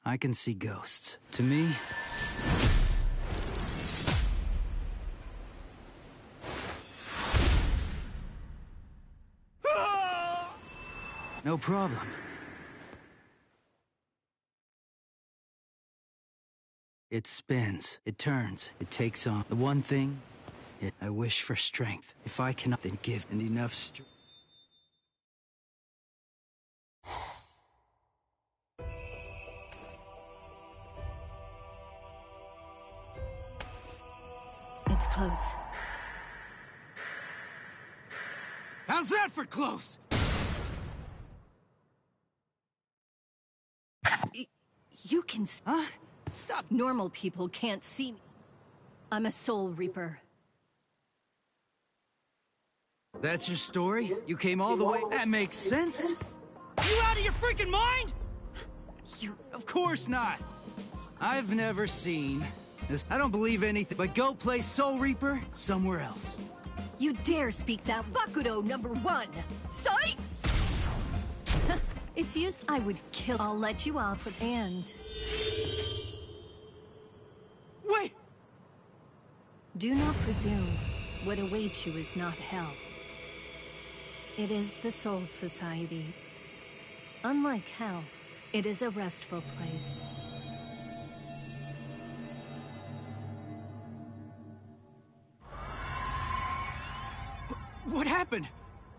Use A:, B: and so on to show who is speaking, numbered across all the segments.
A: I can see ghosts. To me... No problem. It spins, it turns, it takes on. The one thing, I wish for strength. If I cannot, then give and enough strength.
B: It's close.
A: How's that for close?
B: You can...
A: Huh? Stop.
B: Normal people can't see me. I'm a Soul Reaper.
A: That's your story? You came all the way... That makes sense. You out of your freaking mind?
B: You...
A: Of course not. I've never seen this. I don't believe anything, but go play Soul Reaper somewhere else.
B: You dare speak that Bakudo #1! Sai! It's used. I would kill. I'll let you off with and.
A: Wait!
B: Do not presume what awaits you is not hell. It is the Soul Society. Unlike hell, it is a restful place.
A: What happened?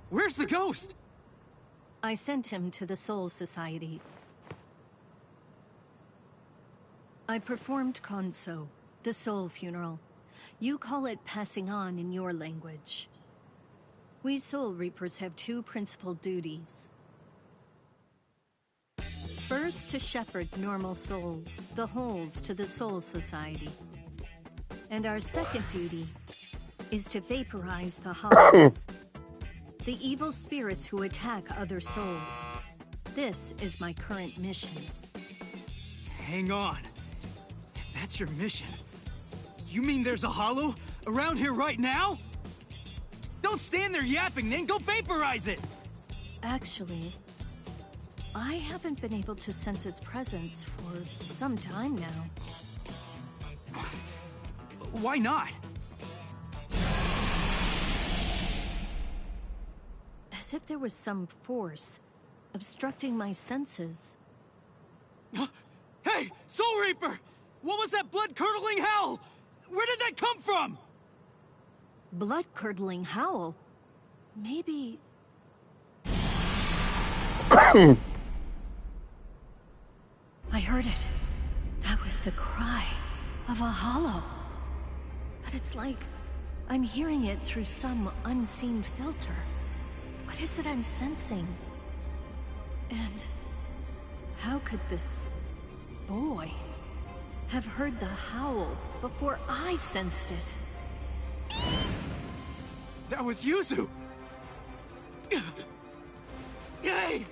A: Where's the ghost?
B: I sent him to the Soul Society. I performed Konso, the soul funeral. You call it passing on in your language. We Soul Reapers have two principal duties. First, to shepherd normal souls, the holes, to the Soul Society. And our second duty is to vaporize the hollows. The evil spirits who attack other souls. This is my current mission.
A: Hang on. If that's your mission, you mean there's a hollow around here right now? Don't stand there yapping, then go vaporize it!
B: Actually, I haven't been able to sense its presence for some time now.
A: Why not?
B: As if there was some force obstructing my senses.
A: Hey, Soul Reaper! What was that blood-curdling howl? Where did that come from?
B: Blood-curdling howl? Maybe... I heard it. That was the cry of a hollow. But it's like I'm hearing it through some unseen filter. What is it I'm sensing? And how could this boy have heard the howl before I sensed it?
A: That was Yuzu! Hey!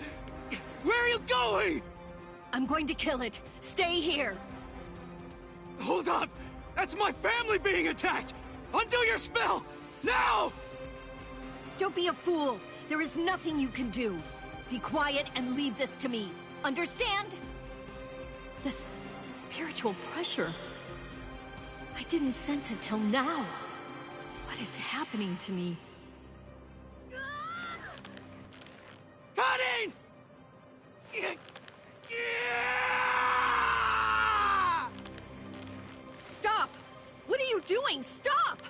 A: Where are you going?
B: I'm going to kill it. Stay here.
A: Hold up! That's my family being attacked! Undo your spell! Now!
B: Don't be a fool. There is nothing you can do. Be quiet and leave this to me. Understand? This spiritual pressure. I didn't sense it till now. What is happening to me?
A: Cutting!
B: Stop! What are you doing? Stop!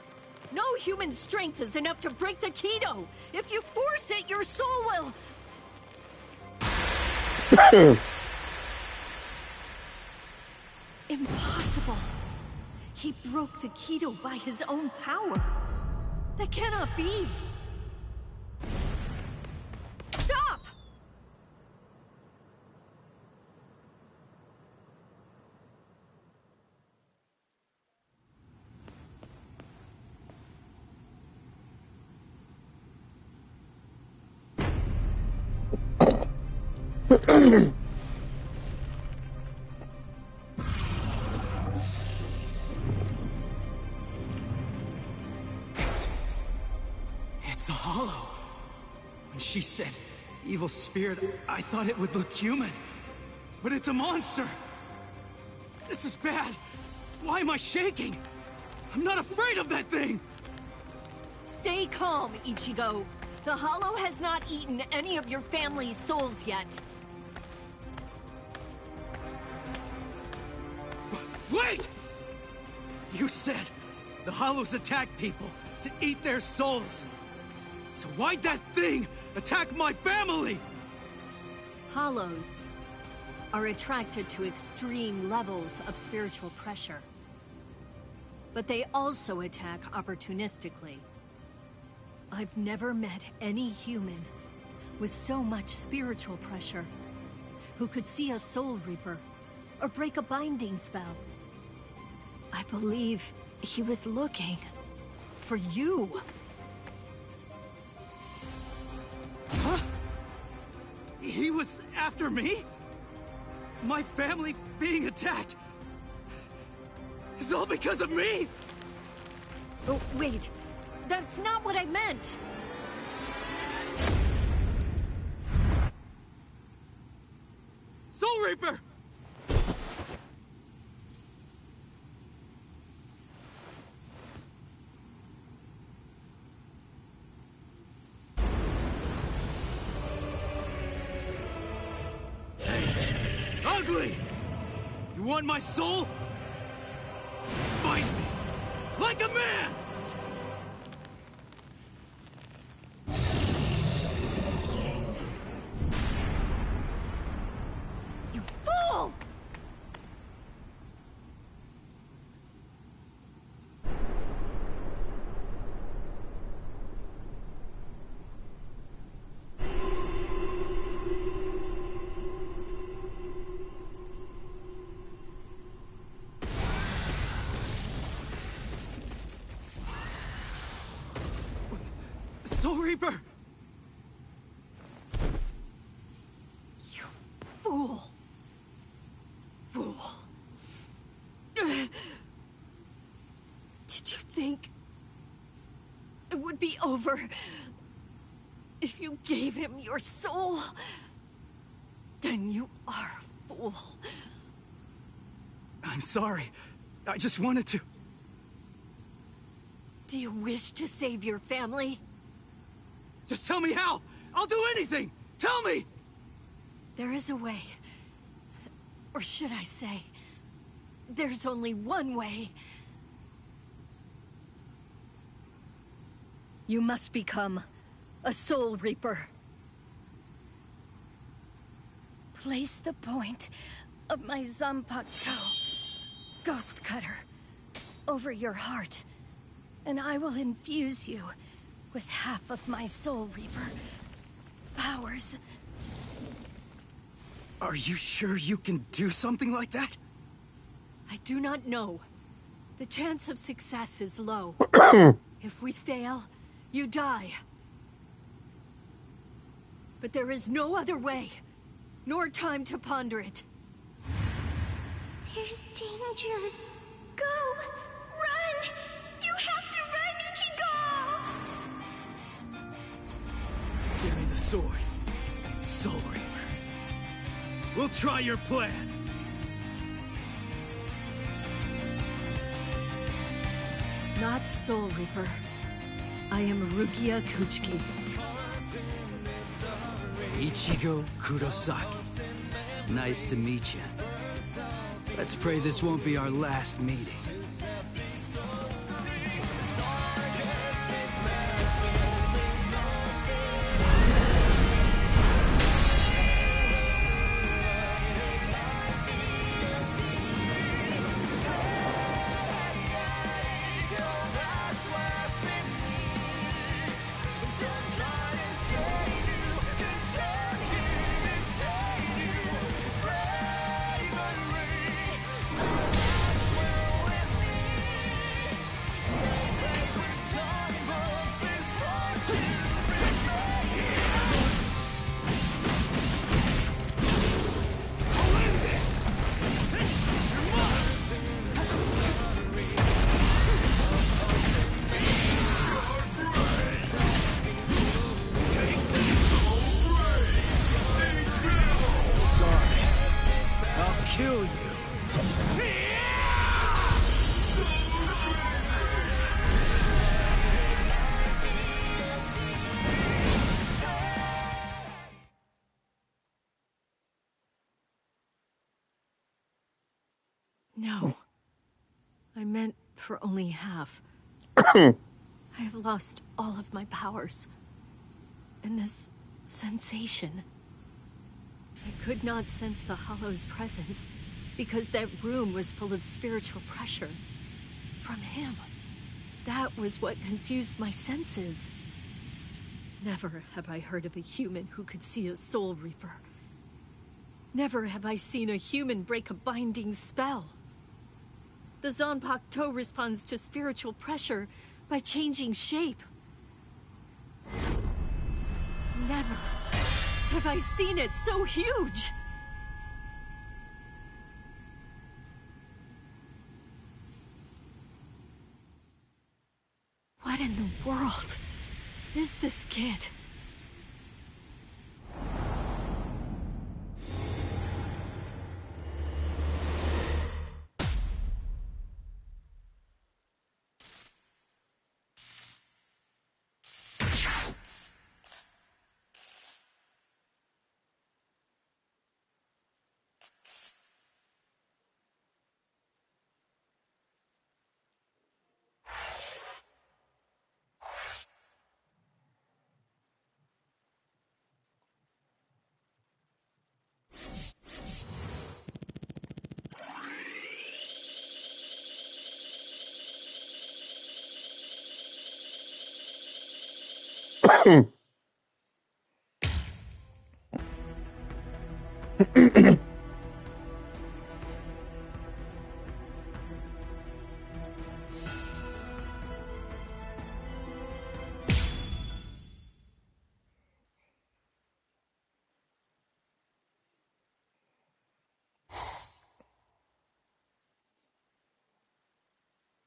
B: No human strength is enough to break the Keto. If you force it, your soul will... Impossible. He broke the Keto by his own power. That cannot be. Stop!
A: It's a hollow. When she said evil spirit, I thought it would look human. But it's a monster. This is bad. Why am I shaking? I'm not afraid of that thing!
B: Stay calm, Ichigo. The Hollow has not eaten any of your family's souls yet.
A: Wait! You said the Hollows attack people to eat their souls. So why'd that thing attack my family?
B: Hollows are attracted to extreme levels of spiritual pressure. But they also attack opportunistically. I've never met any human with so much spiritual pressure who could see a Soul Reaper or break a binding spell. I believe he was looking for you.
A: Huh? He was after me? My family being attacked is all because of me?
B: Oh, wait. That's not what I meant!
A: Soul Reaper! Hey, ugly! You want my soul? Fight me! Like a man!
B: You fool!
A: Soul Reaper!
B: You fool. Fool. Did you think it would be over if you gave him your soul? Then you are a fool.
A: I'm sorry. I just wanted to...
B: Do you wish to save your family?
A: Just tell me how! I'll do anything! Tell me!
B: There is a way. Or should I say, there's only one way. You must become a Soul Reaper. Place the point of my Zanpakuto, Ghost Cutter, over your heart, and I will infuse you with half of my Soul Reaper powers.
A: Are you sure you can do something like that?
B: I do not know. The chance of success is low. If we fail, you die. But there is no other way, nor time to ponder it.
C: There's danger. Go! Run! You have to run, Ichigo!
A: Give me the sword, Soul Reaper. We'll try your plan.
B: Not Soul Reaper. I am Rukia Kuchiki.
A: Ichigo Kurosaki. Nice to meet you. Let's pray this won't be our last meeting.
B: No. I meant for only half. I have lost all of my powers. And this sensation. I could not sense the Hollow's presence because that room was full of spiritual pressure. From him. That was what confused my senses. Never have I heard of a human who could see a Soul Reaper. Never have I seen a human break a binding spell. The Zanpakuto responds to spiritual pressure by changing shape. Never have I seen it so huge! What in the world is this kid?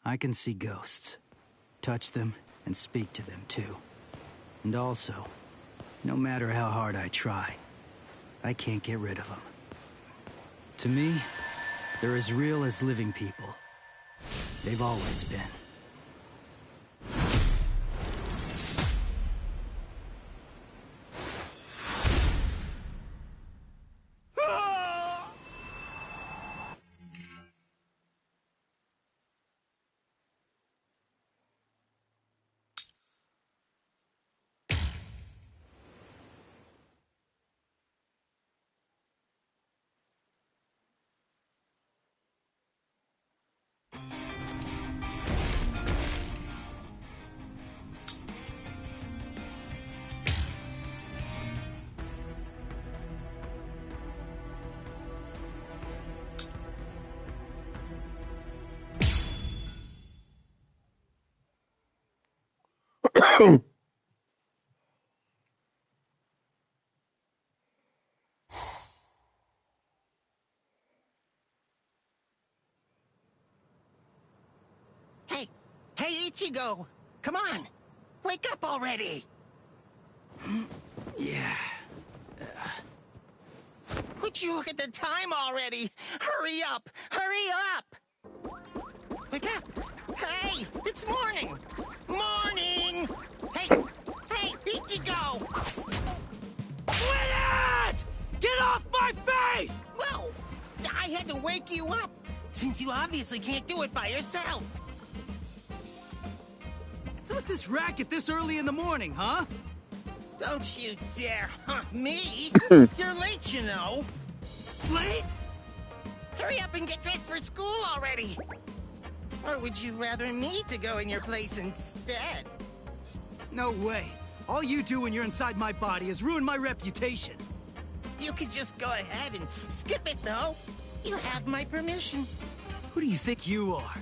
A: I can see ghosts, touch them, and speak to them too. And also, no matter how hard I try, I can't get rid of them. To me, they're as real as living people. They've always been.
D: Hey, Ichigo! Come on! Wake up already!
A: Yeah.
D: Would you look at the time already? Hurry up! Hurry up! Wake up! Hey! It's morning! Morning! Hey! Hey, Ichigo!
A: Quit it! Get off my face!
D: Whoa! I had to wake you up, since you obviously can't do it by yourself.
A: What's with this racket this early in the morning, huh?
D: Don't you dare hunt me! You're late, you know!
A: Late?
D: Hurry up and get dressed for school already! Or would you rather me to go in your place instead?
A: No way. All you do when you're inside my body is ruin my reputation.
D: You could just go ahead and skip it, though. You have my permission.
A: Who do you think you are,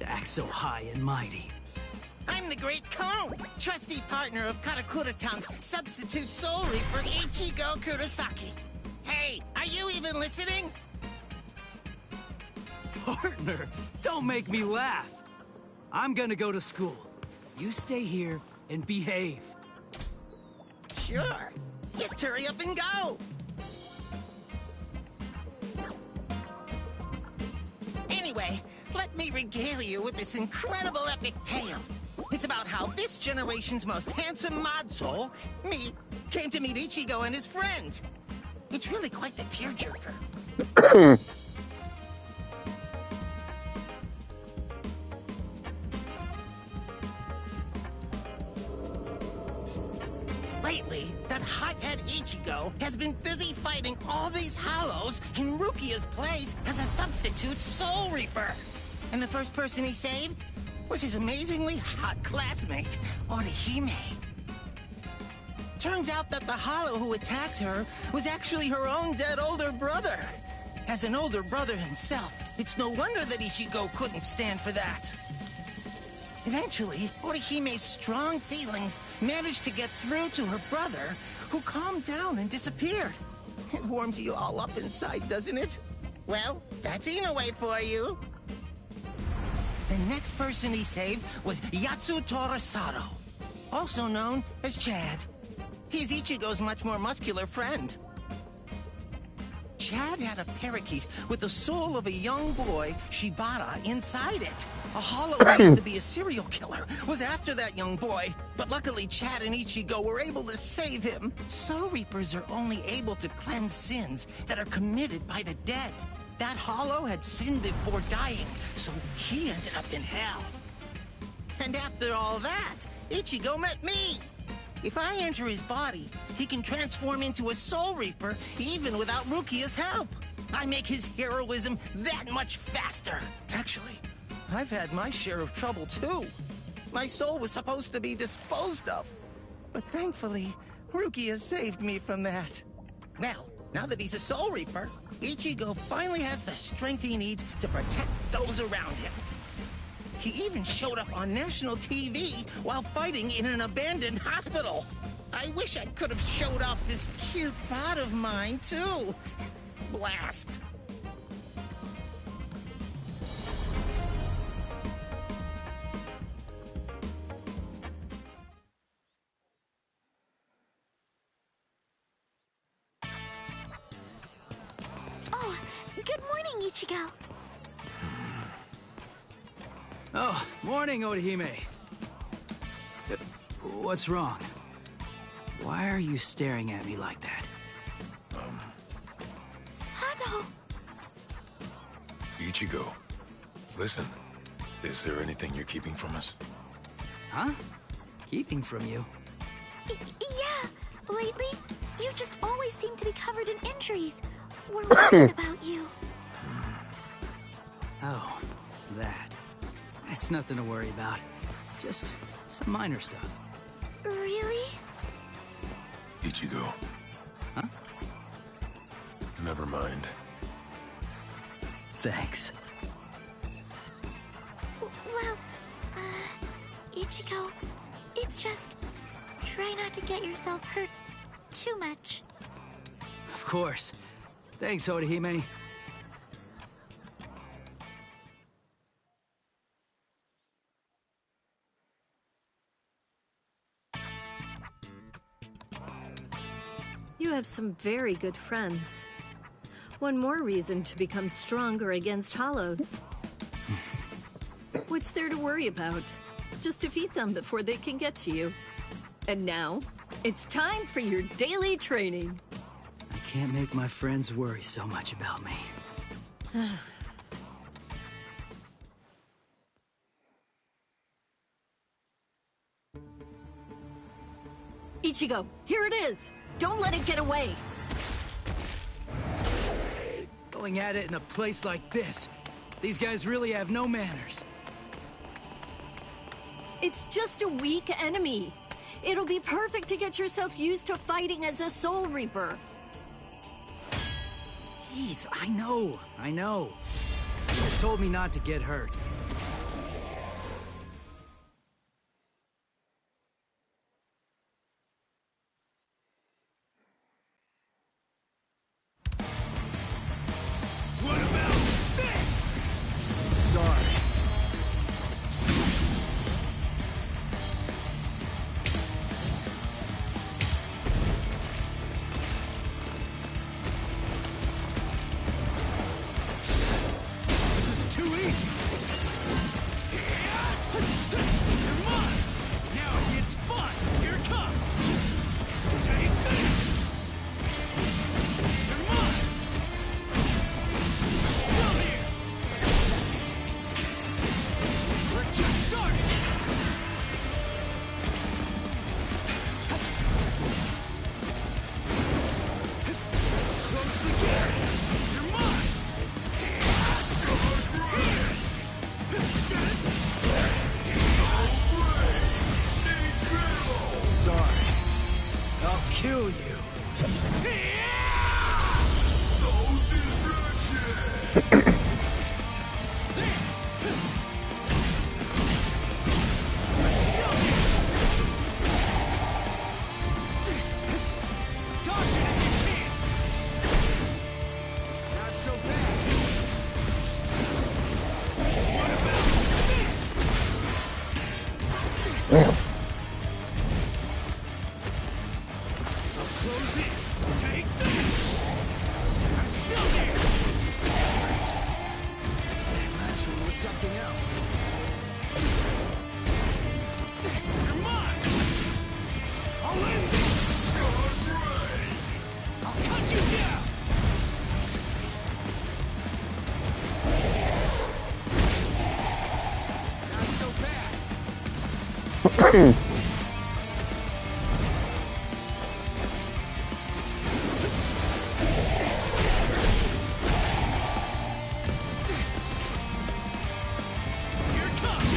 A: to act so high and mighty?
D: I'm the Great Cone, trusty partner of Karakura-town's substitute Soul Reaper Ichigo Kurosaki. Hey, are you even listening?
A: Partner, don't make me laugh. I'm gonna go to school. You stay here and behave.
D: Sure. Just hurry up and go. Anyway, let me regale you with this incredible epic tale. It's about how this generation's most handsome mod soul, me, came to meet Ichigo and his friends. It's really quite the tearjerker. Head Ichigo has been busy fighting all these hollows in Rukia's place as a substitute Soul Reaper. And the first person he saved was his amazingly hot classmate, Orihime. Turns out that the hollow who attacked her was actually her own dead older brother. As an older brother himself, it's no wonder that Ichigo couldn't stand for that. Eventually, Orihime's strong feelings managed to get through to her brother, who calmed down and disappeared. It warms you all up inside, doesn't it? Well, that's Inoue for you. The next person he saved was Yatsu Torasado, also known as Chad. He's Ichigo's much more muscular friend. Chad had a parakeet with the soul of a young boy, Shibata, inside it. A hollow who used to be a serial killer was after that young boy, but luckily Chad and Ichigo were able to save him. Soul Reapers are only able to cleanse sins that are committed by the dead. That hollow had sinned before dying, so he ended up in hell. And after all that, Ichigo met me. If I enter his body, he can transform into a Soul Reaper even without Rukia's help. I make his heroism that much faster. Actually, I've had my share of trouble too. My soul was supposed to be disposed of. But thankfully, Rukia saved me from that. Well, now that he's a Soul Reaper, Ichigo finally has the strength he needs to protect those around him. He even showed up on national TV while fighting in an abandoned hospital. I wish I could have showed off this cute bod of mine, too. Blast.
C: Oh, good morning, Ichigo.
A: Oh, morning, Orihime. What's wrong? Why are you staring at me like that?
C: Sado.
E: Ichigo, listen. Is there anything you're keeping from us?
A: Huh? Keeping from you?
C: Yeah. Lately, you just always seem to be covered in injuries. We're worried about you.
A: Oh, that. That's nothing to worry about. Just some minor stuff.
C: Really?
E: Ichigo.
A: Huh?
E: Never mind.
A: Thanks.
C: Well, Ichigo, it's just... try not to get yourself hurt too much.
A: Of course. Thanks, Orihime.
B: You have some very good friends. One more reason to become stronger against hollows. What's there to worry about? Just defeat them before they can get to you. And now, it's time for your daily training.
A: I can't make my friends worry so much about me.
B: Ichigo, here it is! Don't let it get away!
A: Going at it in a place like this. These guys really have no manners.
B: It's just a weak enemy. It'll be perfect to get yourself used to fighting as a Soul Reaper.
A: Jeez, I know. You just told me not to get hurt. What about this? Sorry. This is too easy. kill you.
F: Not so bad. What about this?
G: Damn.
F: Close it. Take this. I'm still here.
A: Last one was something else.
F: You're mine. I'll end this. I'll cut you down. Not so bad. Here it comes.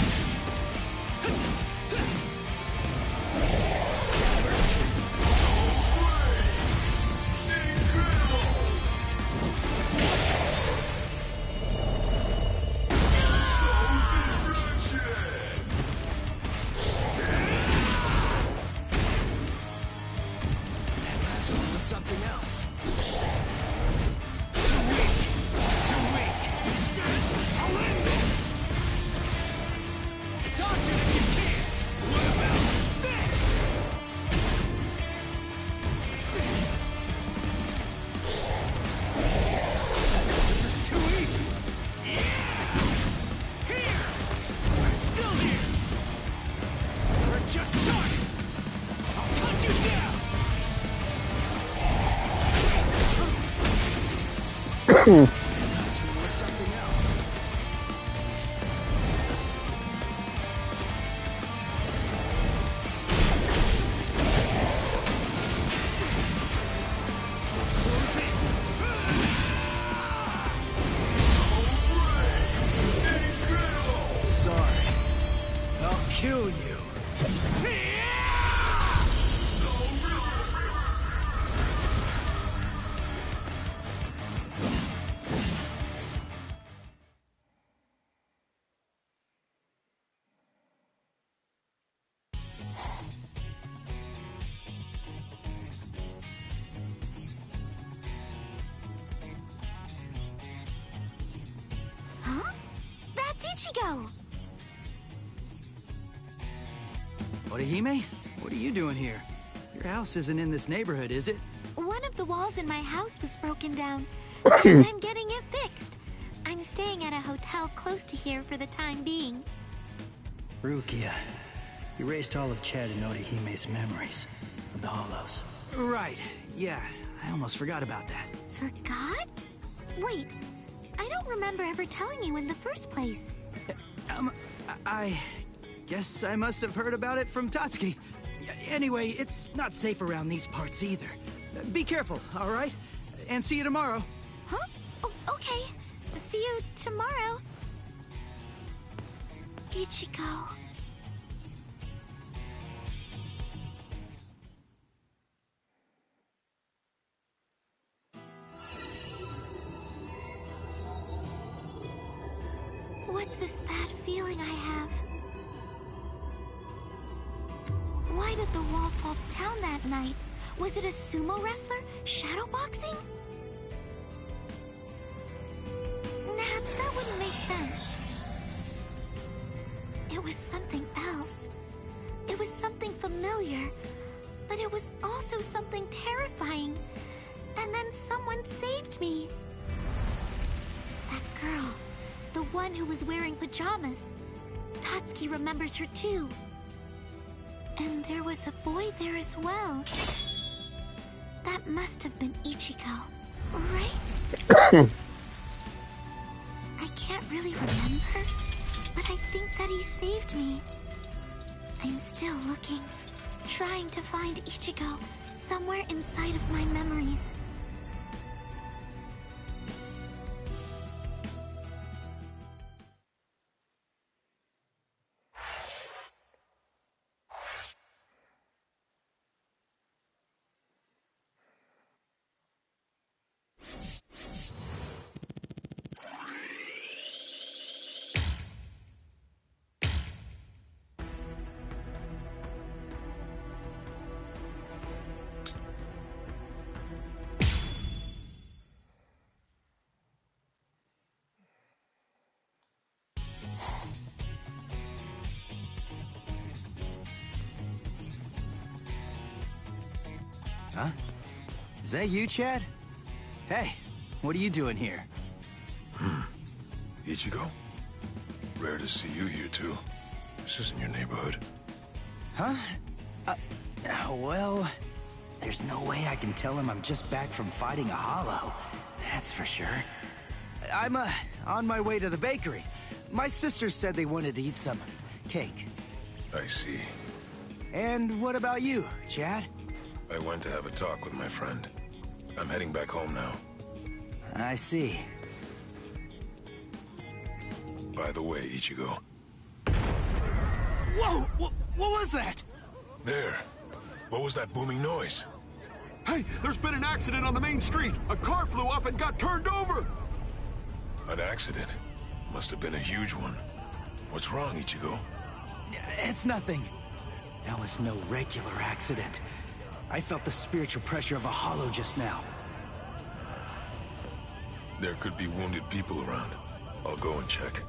A: Last one was something else.
F: Too weak. Too weak. I'll end this. Dodge it if you can. What about this? This is too easy. Yeah! Here's. I'm still here. We're just starting. I'll cut you down.
A: Last one was something else.
F: Close it.
A: Sorry. I'll kill you.
C: Huh? That's Ichigo!
A: Orihime? What are you doing here? Your house isn't in this neighborhood, is it?
C: One of the walls in my house was broken down, and I'm getting it fixed. I'm staying at a hotel close to here for the time being.
A: Rukia, you erased all of Chad and Orihime's memories of the Hollows. Right, yeah, I almost forgot about that.
C: Forgot? Wait, I don't remember ever telling you in the first place.
A: I guess I must have heard about it from Tatsuki. Anyway, it's not safe around these parts either. Be careful, all right? And see you tomorrow.
C: Huh? Oh, okay. See you tomorrow. Ichigo. What's this bad feeling I have? Why did the wall fall down that night? Was it a sumo wrestler shadowboxing? Nah, that wouldn't make sense. It was something else. It was something familiar, but it was also something terrifying. And then someone saved me. That girl, the one who was wearing pajamas. Tatsuki remembers her too. And there was a boy there as well. That must have been Ichigo, right? I can't really remember, but I think that he saved me. I'm still looking, trying to find Ichigo somewhere inside of my memories.
A: Huh? Is that you, Chad? Hey, what are you doing here?
E: Ichigo? Rare to see you here, too. This isn't your neighborhood.
A: Huh? Well, there's no way I can tell him I'm just back from fighting a hollow. That's for sure. I'm, on my way to the bakery. My sister said they wanted to eat some cake.
E: I see.
A: And what about you, Chad?
E: I went to have a talk with my friend. I'm heading back home now.
A: I see.
E: By the way, Ichigo.
F: Whoa! What was that?
E: There. What was that booming noise?
F: Hey, there's been an accident on the main street. A car flew up and got turned over.
E: An accident? Must have been a huge one. What's wrong, Ichigo?
A: It's nothing. That was no regular accident. I felt the spiritual pressure of a hollow just now.
E: There could be wounded people around. I'll go and check.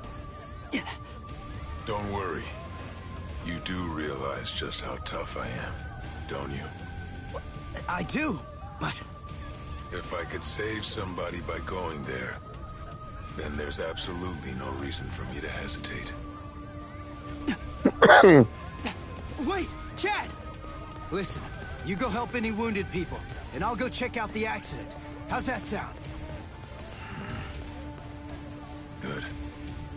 E: Don't worry. You do realize just how tough I am, don't you?
A: I do, but...
E: If I could save somebody by going there, then there's absolutely no reason for me to hesitate.
A: Wait, Chad! Listen, you go help any wounded people, and I'll go check out the accident. How's that sound?
E: Good.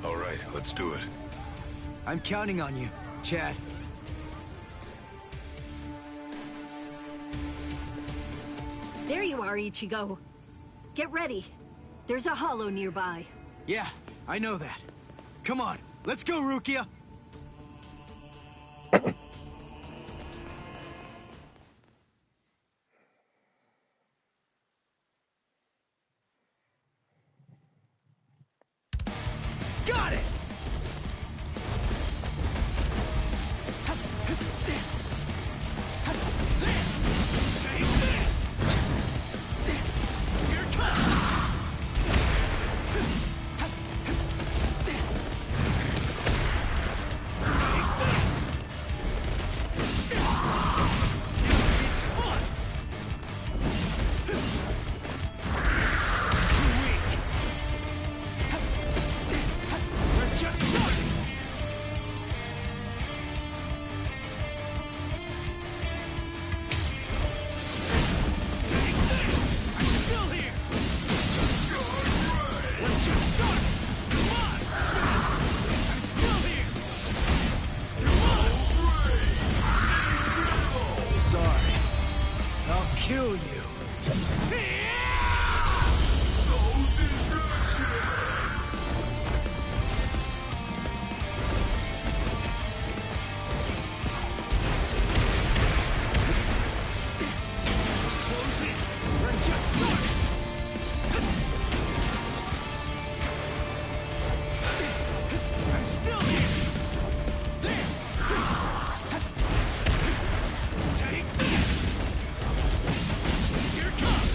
E: All right, let's do it.
A: I'm counting on you, Chad.
B: There you are, Ichigo. Get ready. There's a hollow nearby.
A: Yeah, I know that. Come on, let's go, Rukia! Got it!
F: Take this! Here it comes! Take this! It's fun! Too weak! We're just starting! Take this! I'm still here! We're just starting! Come on! I'm still here! Come on!
A: Sorry. I'll kill you.
F: Close in! We're just starting! I'm still here! There! Take this! Here it comes!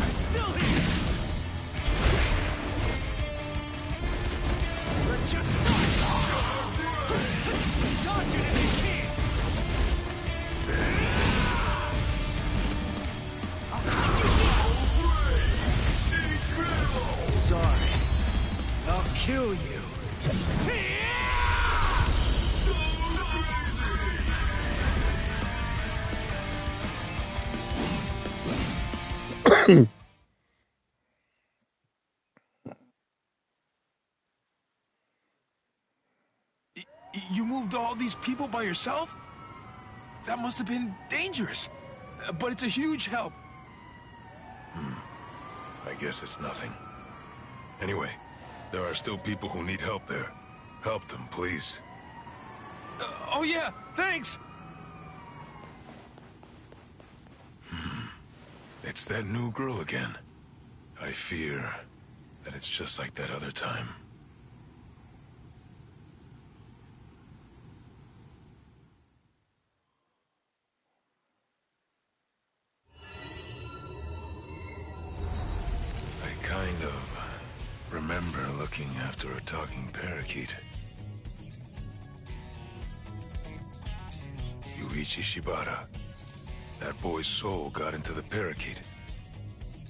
F: I'm still here! We're just starting! Dodge it if you can! I'll cut you down!
A: Sorry. I'll kill you.
G: You moved all these people by yourself? That must have been dangerous. But it's a huge help.
E: I guess it's nothing. Anyway, there are still people who need help there. Help them, please.
G: Oh yeah, thanks!
E: It's that new girl again. I fear that it's just like that other time. I kind of remember looking after a talking parakeet. You Yuichi Shibata. That boy's soul got into the parakeet.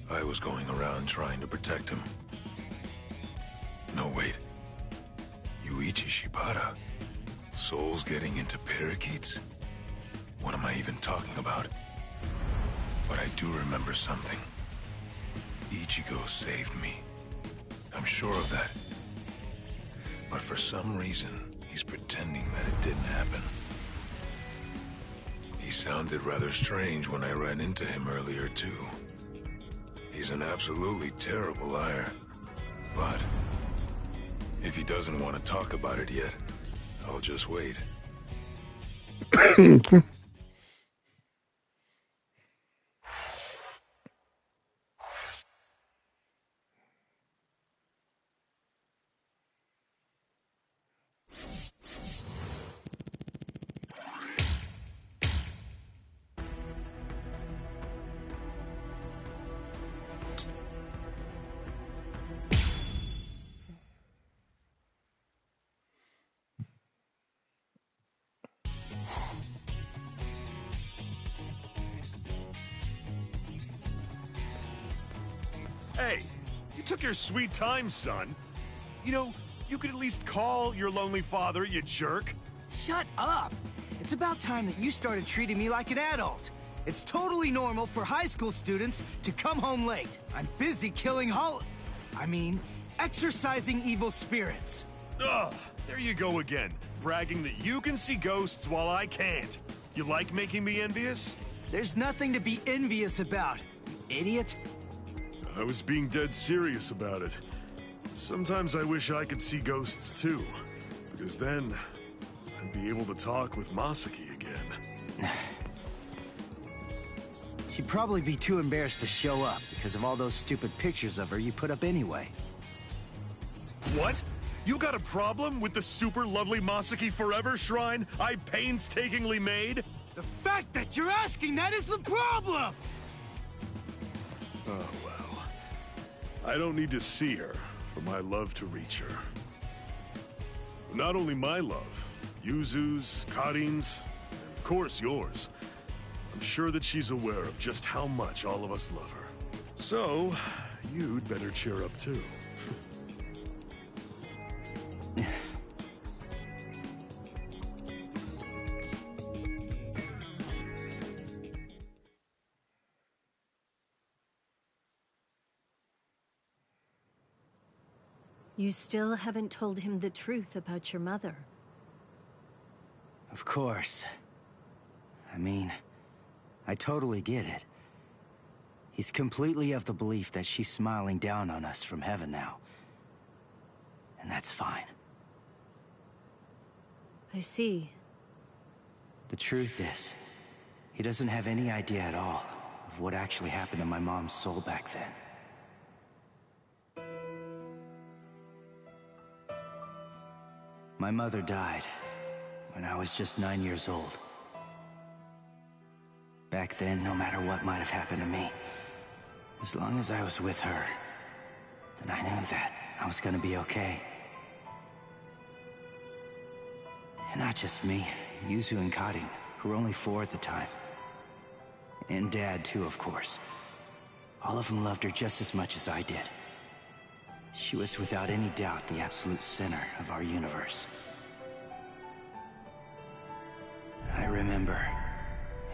E: I was going around trying to protect him. No, wait. Yuichi Shibata? Souls getting into parakeets? What am I even talking about? But I do remember something. Ichigo saved me. I'm sure of that. But for some reason, he's pretending that it didn't happen. He sounded rather strange when I ran into him earlier, too. He's an absolutely terrible liar. But if he doesn't want to talk about it yet, I'll just wait.
F: Hey, you took your sweet time, son. You know, you could at least call your lonely father, you jerk.
A: Shut up! It's about time that you started treating me like an adult. It's totally normal for high school students to come home late. I'm busy killing exorcising evil spirits.
F: Ugh, there you go again, bragging that you can see ghosts while I can't. You like making me envious?
A: There's nothing to be envious about, you idiot.
F: I was being dead serious about it. Sometimes I wish I could see ghosts too, because then I'd be able to talk with Masaki again.
A: She'd probably be too embarrassed to show up because of all those stupid pictures of her you put up anyway.
F: What? You got a problem with the super lovely Masaki Forever shrine I painstakingly made?
A: The fact that you're asking that is the problem!
F: Oh, well. I don't need to see her for my love to reach her. Not only my love, Yuzu's, Karin's, and of course yours. I'm sure that she's aware of just how much all of us love her. So, you'd better cheer up too.
B: You still haven't told him the truth about your mother.
A: Of course. I totally get it. He's completely of the belief that she's smiling down on us from heaven now. And that's fine.
B: I see.
A: The truth is, he doesn't have any idea at all of what actually happened to my mom's soul back then. My mother died when I was just 9 years old. Back then, no matter what might have happened to me, as long as I was with her, then I knew that I was gonna be okay. And not just me, Yuzu and Karin, who were only 4 at the time. And Dad, too, of course. All of them loved her just as much as I did. She was without any doubt the absolute center of our universe. I remember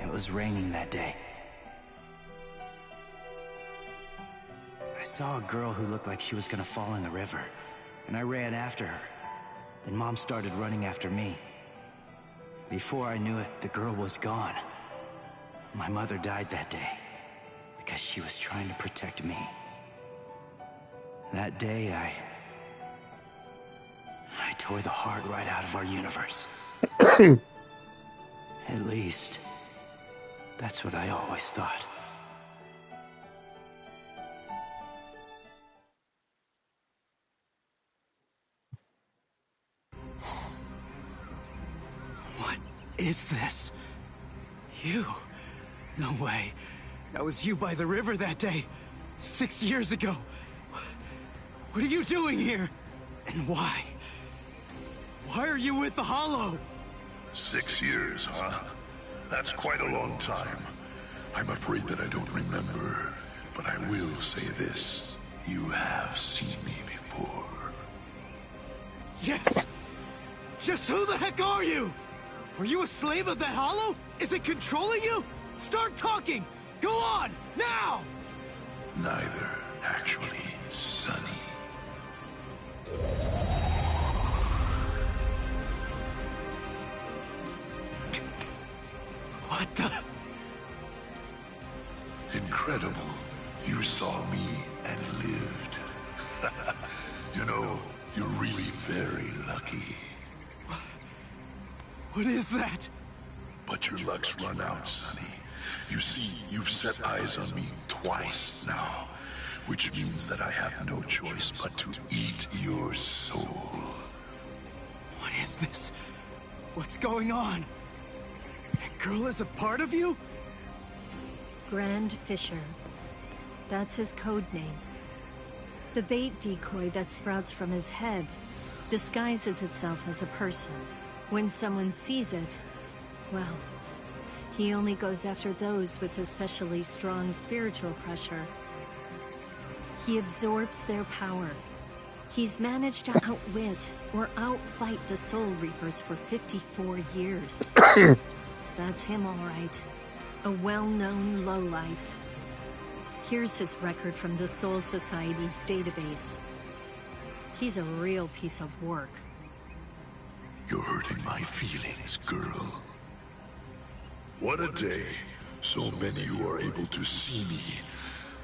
A: it was raining that day. I saw a girl who looked like she was gonna fall in the river, and I ran after her. Then Mom started running after me. Before I knew it, the girl was gone. My mother died that day because she was trying to protect me. That day, I tore the heart right out of our universe. At least, that's what I always thought. What is this? You? No way. That was you by the river that day. 6 years ago. What are you doing here? And why? Why are you with the Hollow?
H: 6 years, huh? That's quite a long time. I'm afraid that I don't remember, but I will say this. You have seen me before.
I: Yes! Just who the heck are you? Are you a slave of that hollow? Is it controlling you? Start talking! Go on, now!
H: Neither, actually, Sonny.
I: What the?
H: Incredible. You saw me and lived. You know, you're really very lucky.
I: What is that?
H: But your luck's run out, Sonny. You see, you've set eyes on me twice now, which means that I have no choice but to eat your soul.
I: What is this? What's going on? That girl is a part of you?
B: Grand Fisher. That's his code name. The bait decoy that sprouts from his head disguises itself as a person. When someone sees it, well, he only goes after those with especially strong spiritual pressure. He absorbs their power. He's managed to outwit or outfight the Soul Reapers for 54 years. That's him, all right. A well-known lowlife. Here's his record from the Soul Society's database. He's a real piece of work.
H: You're hurting my feelings, girl. What a day. So many who are able to see me.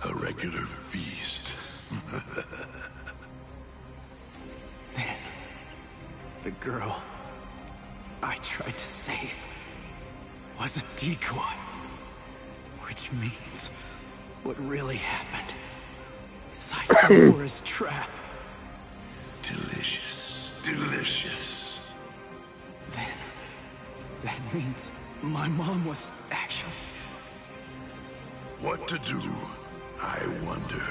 H: A regular feast.
I: Man, the girl I tried to save was a decoy. Which means what really happened is I fell for his trap.
H: Delicious. Delicious.
I: Then, that means my mom was actually...
H: What to do? I wonder,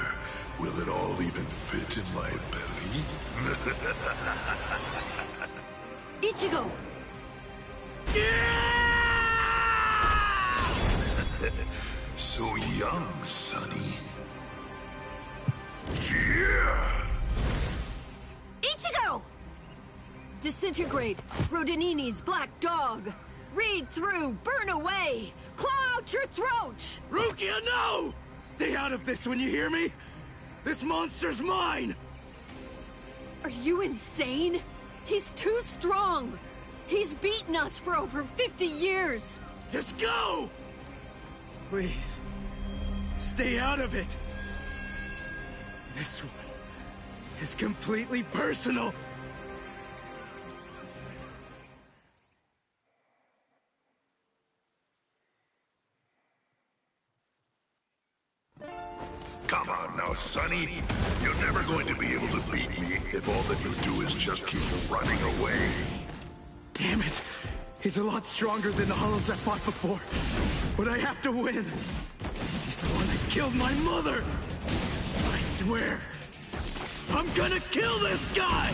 H: will it all even fit in my belly?
B: Ichigo!
H: So young, Sonny. Yeah!
B: Ichigo! Disintegrate, Rodinini's black dog. Read through, burn away, claw out your throat!
I: Rukia, no! Stay out of this when you hear me! This monster's mine!
B: Are you insane? He's too strong! He's beaten us for over 50 years!
I: Just go! Please, stay out of it! This one is completely personal!
H: Come on now, Sonny. You're never going to be able to beat me if all that you do is just keep running away.
I: Damn it! He's a lot stronger than the Hollows I fought before. But I have to win. He's the one that killed my mother. I swear, I'm gonna kill this guy!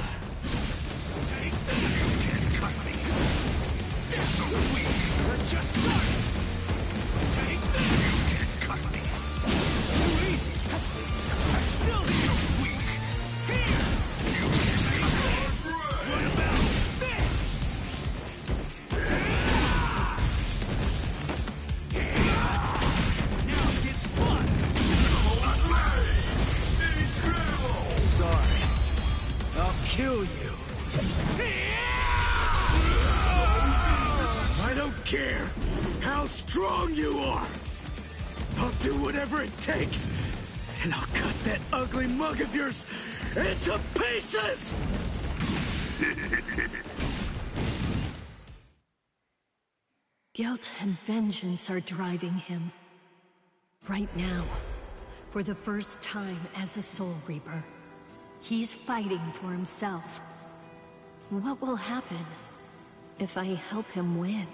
H: Take that. You can't cut me. You're so weak.
I: Let's just start!
H: Take that. You can't cut me.
I: It's too easy. I'm still
H: So weak.
I: Here's!
H: You can't take that.
I: What about this? Now it gets fun! Sorry. I'll kill you. I don't care how strong you are. I'll do whatever it takes. And I'll cut that ugly mug of yours into pieces!
B: Guilt and vengeance are driving him. Right now, for the first time as a Soul Reaper, he's fighting for himself. What will happen if I help him win?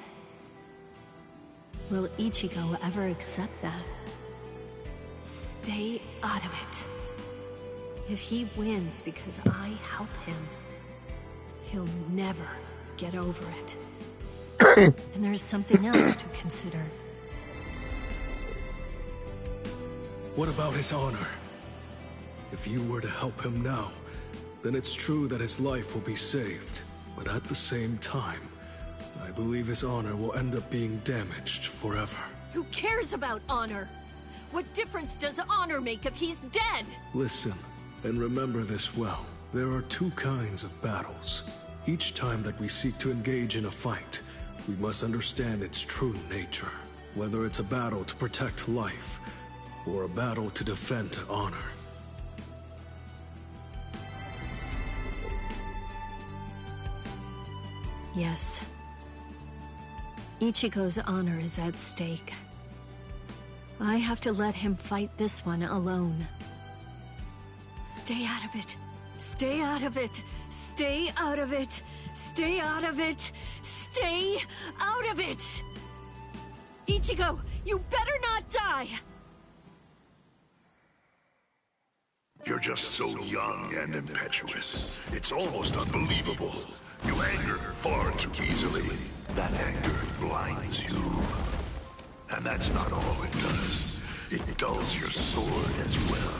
B: Will Ichigo ever accept that? Stay out of it. If he wins because I help him, he'll never get over it. And there's something else to consider.
J: What about his honor? If you were to help him now, then it's true that his life will be saved. But at the same time, I believe his honor will end up being damaged forever.
B: Who cares about honor? What difference does honor make if he's dead?
J: Listen, and remember this well. There are two kinds of battles. Each time that we seek to engage in a fight, we must understand its true nature. Whether it's a battle to protect life, or a battle to defend honor.
B: Yes. Ichigo's honor is at stake. I have to let him fight this one alone. Stay out of it. Stay out of it. Stay out of it. Stay out of it. Stay out of it! Ichigo, you better not die!
H: You're just so young and impetuous. It's almost unbelievable. You anger far too easily. That anger blinds you. And that's not all it does. It dulls your sword as well.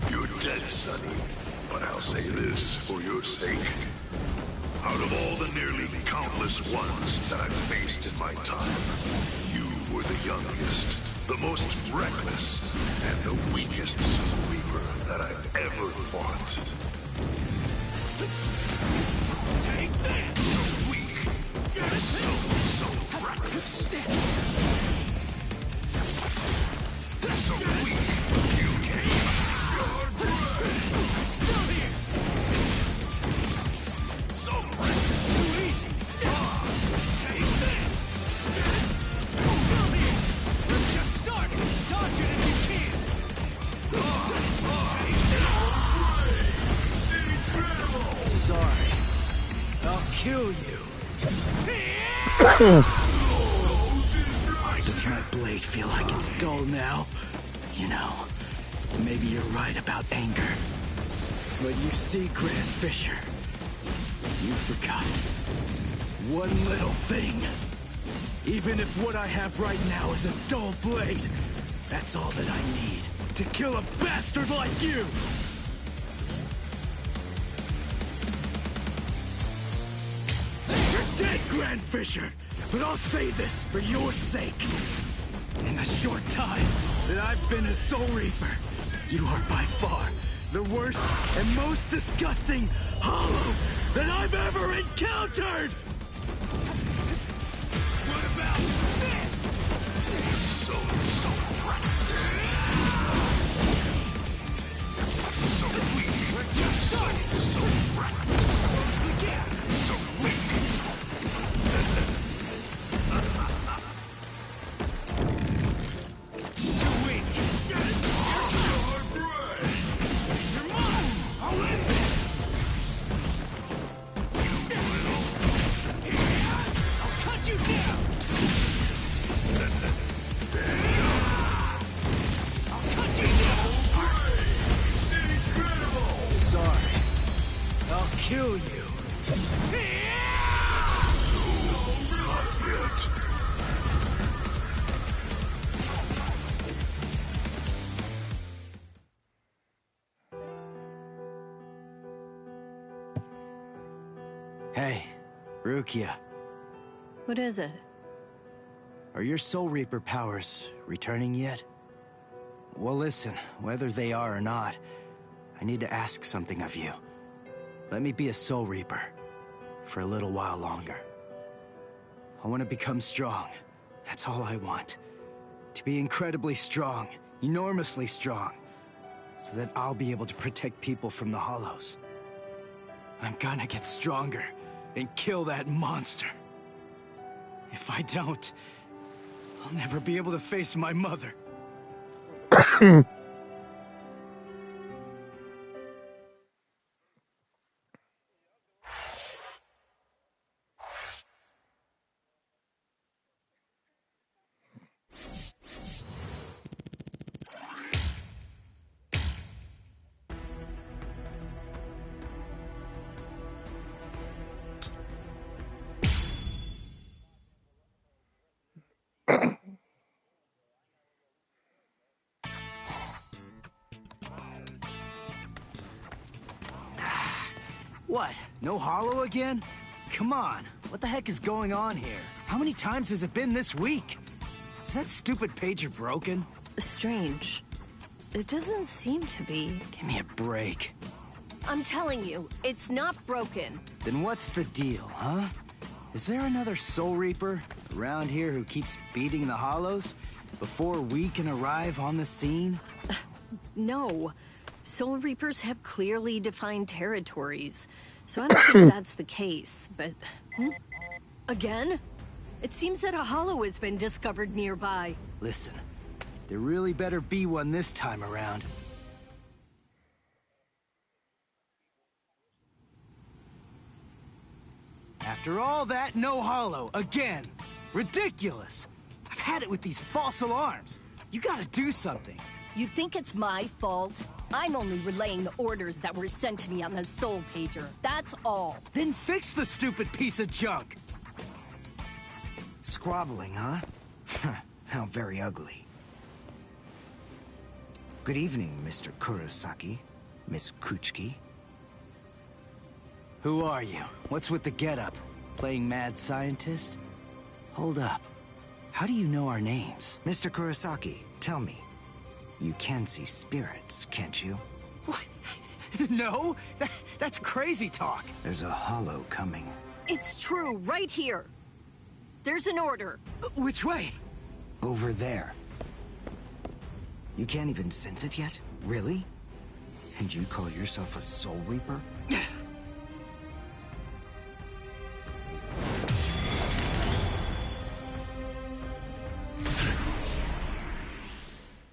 H: You're dead, Sonny. But I'll say this for your sake. Out of all the nearly countless ones that I've faced in my time, you were the youngest, the most reckless, and the weakest Soul Reaper that I've ever fought. Take that! So weak, so reckless. So weak, you can't. You're brave! I'm still here! So reckless is too easy! Take this! I'm still here! We're just starting! Dodge it if you can! Incredible!
A: Sorry. I'll kill you. Does my blade feel like it's dull now? You know, maybe you're right about anger. But you see, Grand Fisher, you forgot one little thing. Even if what I have right now is a dull blade, that's all that I need to kill a bastard like you! You're dead, Grand Fisher! But I'll say this for your sake. In the short time that I've been a Soul Reaper, you are by far the worst and most disgusting hollow that I've ever encountered!
H: What about this? So weak. We're just so reckless. So weak. Too weak. You're brave. You're mine. I'll win this. You little. I'll cut you down. I'll cut you down. Incredible.
A: Sorry. I'll kill you.
H: Not yet.
A: Hey, Rukia.
B: What is it?
A: Are your Soul Reaper powers returning yet? Well, listen, whether they are or not, I need to ask something of you. Let me be a Soul Reaper for a little while longer. I want to become strong. That's all I want. To be incredibly strong, enormously strong, so that I'll be able to protect people from the Hollows. I'm gonna get stronger and kill that monster. If I don't, I'll never be able to face my mother. What? No hollow again? Come on. What the heck is going on here? How many times has it been this week? Is that stupid pager broken?
B: Strange. It doesn't seem to be.
A: Give me a break.
B: I'm telling you, it's not broken.
A: Then what's the deal, huh? Is there another Soul Reaper around here who keeps beating the hollows before we can arrive on the scene?
B: No. Soul Reapers have clearly defined territories, so I don't think that's the case, but... Again? It seems that a hollow has been discovered nearby.
A: Listen, there really better be one this time around. After all that, no hollow, again. Ridiculous. I've had it with these false alarms. You gotta do something.
B: You think it's my fault? I'm only relaying the orders that were sent to me on the Soul Pager. That's all.
A: Then fix the stupid piece of junk. Squabbling, huh? How very ugly.
K: Good evening, Mr. Kurosaki, Miss Kuchiki.
A: Who are you? What's with the getup? Playing mad scientist? Hold up. How do you know our names?
K: Mr. Kurosaki, tell me. You can see spirits, can't you?
A: What? No? That's crazy talk.
K: There's a hollow coming.
B: It's true, right here. There's an order.
A: Which way?
K: Over there. You can't even sense it yet? Really? And you call yourself a Soul Reaper?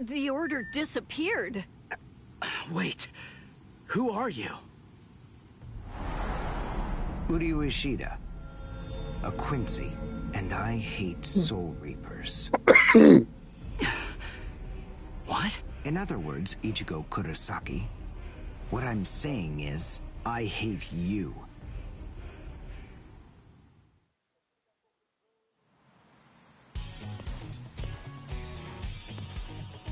B: The order disappeared.
A: Wait. Who are you?
K: Uryu Ishida. A Quincy. And I hate Soul Reapers.
A: What?
K: In other words, Ichigo Kurosaki, what I'm saying is, I hate you.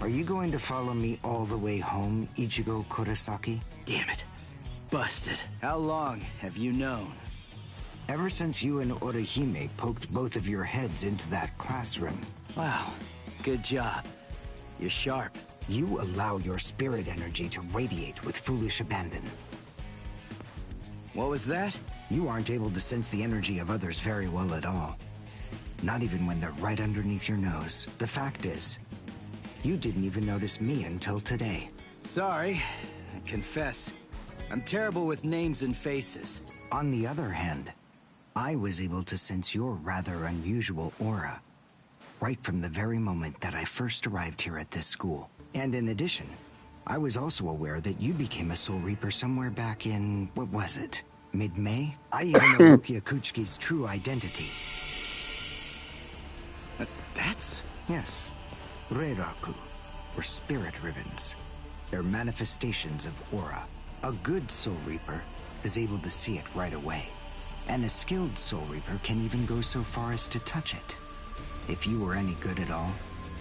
K: Are you going to follow me all the way home, Ichigo Kurosaki?
A: Damn it. Busted. How long have you known?
K: Ever since you and Orihime poked both of your heads into that classroom.
A: Wow. Good job. You're sharp.
K: You allow your spirit energy to radiate with foolish abandon.
A: What was that?
K: You aren't able to sense the energy of others very well at all. Not even when they're right underneath your nose. The fact is, you didn't even notice me until today.
A: Sorry. I confess. I'm terrible with names and faces.
K: On the other hand, I was able to sense your rather unusual aura right from the very moment that I first arrived here at this school. And in addition, I was also aware that you became a Soul Reaper somewhere back in, what was it, mid-May? I even know Rukia Kuchiki's true identity.
A: That's...
K: Yes, Reiraku, or spirit ribbons. They're manifestations of aura. A good Soul Reaper is able to see it right away. And a skilled Soul Reaper can even go so far as to touch it. If you were any good at all,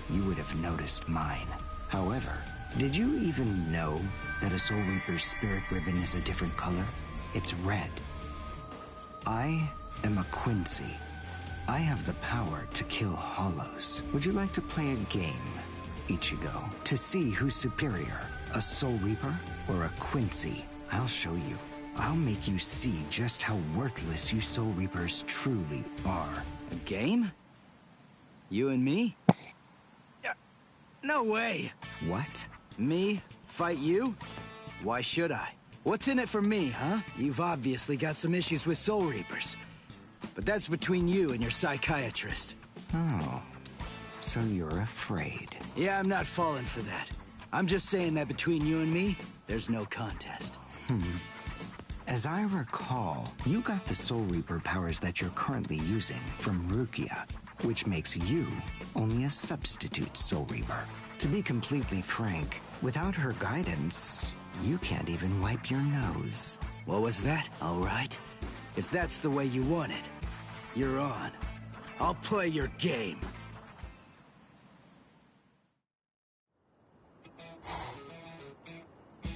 K: you would have noticed mine. However, did you even know that a Soul Reaper's spirit ribbon is a different color? It's red. I am a Quincy. I have the power to kill hollows. Would you like to play a game, Ichigo? To see who's superior, a Soul Reaper or a Quincy? I'll show you. I'll make you see just how worthless you Soul Reapers truly are.
A: A game? You and me? No way!
K: What?
A: Me? Fight you? Why should I? What's in it for me, huh? You've obviously got some issues with Soul Reapers. But that's between you and your psychiatrist.
K: Oh, so you're afraid.
A: Yeah, I'm not falling for that. I'm just saying that between you and me, there's no contest.
K: As I recall, you got the Soul Reaper powers that you're currently using from Rukia, which makes you only a substitute Soul Reaper. To be completely frank, without her guidance, you can't even wipe your nose.
A: What was that? All right. If that's the way you want it, you're on. I'll play your game.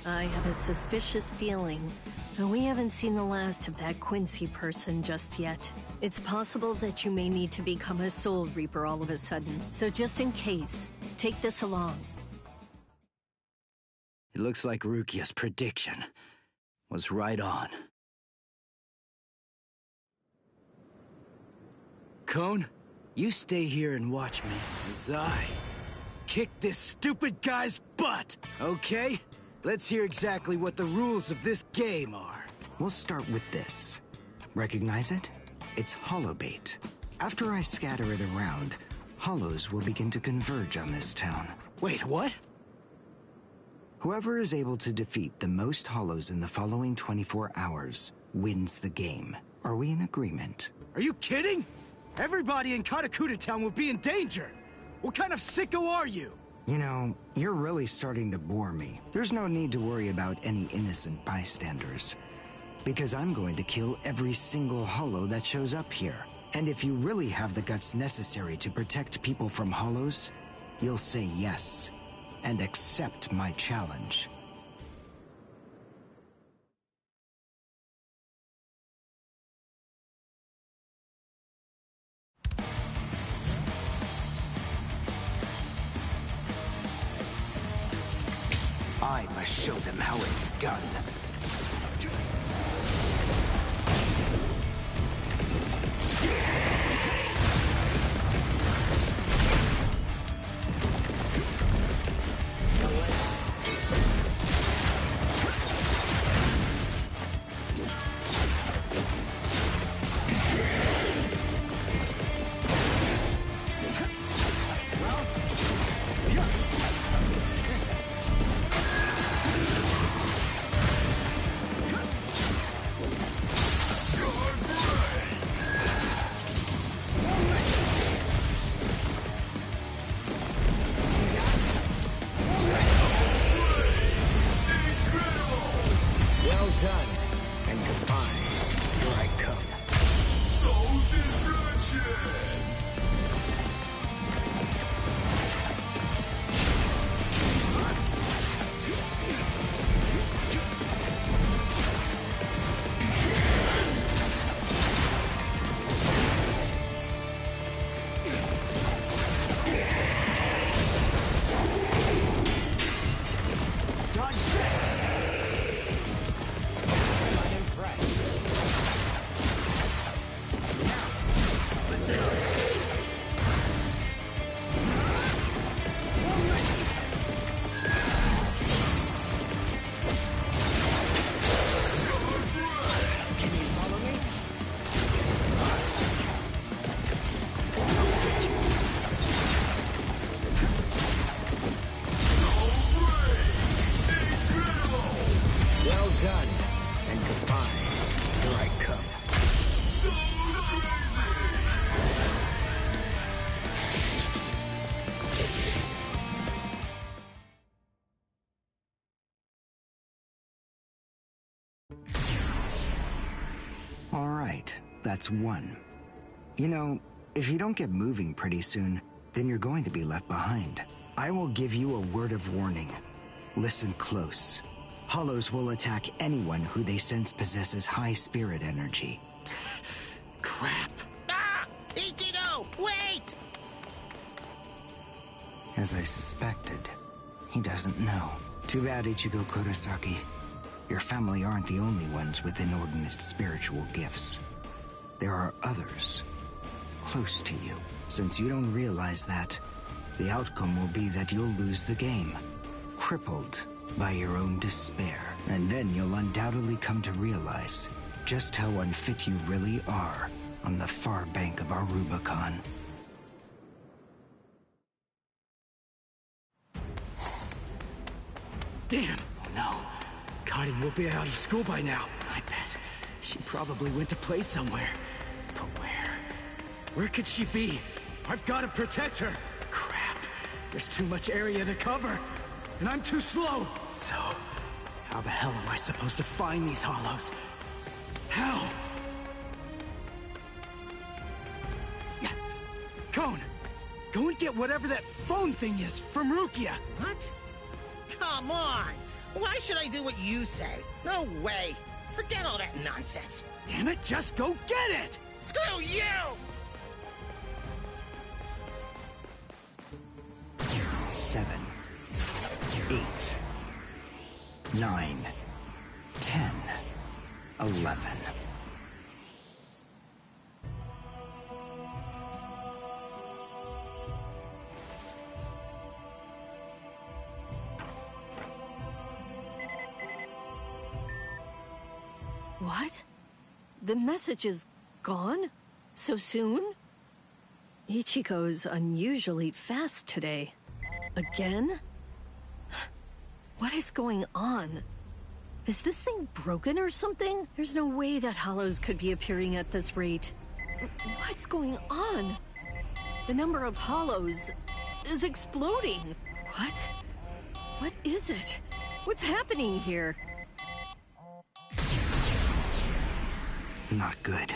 B: I have a suspicious feeling But we haven't seen the last of that Quincy person just yet. It's possible that you may need to become a Soul Reaper all of a sudden. So just in case, take this along.
A: It looks like Rukia's prediction was right on. Cone, you stay here and watch me as I kick this stupid guy's butt, okay? Let's hear exactly what the rules of this game are.
K: We'll start with this. Recognize it? It's hollow bait. After I scatter it around, hollows will begin to converge on this town.
A: Wait, what?
K: Whoever is able to defeat the most hollows in the following 24 hours wins the game. Are we in agreement?
A: Are you kidding? Everybody in Katakuta Town will be in danger. What kind of sicko are you?
K: You know, you're really starting to bore me. There's no need to worry about any innocent bystanders. Because I'm going to kill every single hollow that shows up here. And if you really have the guts necessary to protect people from hollows, you'll say yes and accept my challenge. I must show them how it's done. That's one. You know, if you don't get moving pretty soon, then you're going to be left behind. I will give you a word of warning. Listen close. Hollows will attack anyone who they sense possesses high spirit energy.
A: Crap.
D: Ah! Ichido! Wait!
K: As I suspected, he doesn't know. Too bad, Ichigo Kurosaki. Your family aren't the only ones with inordinate spiritual gifts. There are others close to you. Since you don't realize that, the outcome will be that you'll lose the game, crippled by your own despair. And then you'll undoubtedly come to realize just how unfit you really are on the far bank of our Rubicon.
A: Damn! Oh no. Karin will be out of school by now. I bet. She probably went to play somewhere. But where? Where could she be? I've got to protect her. Crap. There's too much area to cover. And I'm too slow. So, how the hell am I supposed to find these hollows? How? Yeah. Cone, go and get whatever that phone thing is from Rukia.
D: What? Come on! Why should I do what you say? No way! Forget all that nonsense.
I: Damn it, just go get it!
D: Screw you!
K: 7, 8, 9, 10, 11.
B: What? The message is gone? So soon? Ichigo's unusually fast today. Again? What is going on? Is this thing broken or something? There's no way that hollows could be appearing at this rate. What's going on? The number of hollows is exploding. What? What is it? What's happening here?
K: Not good.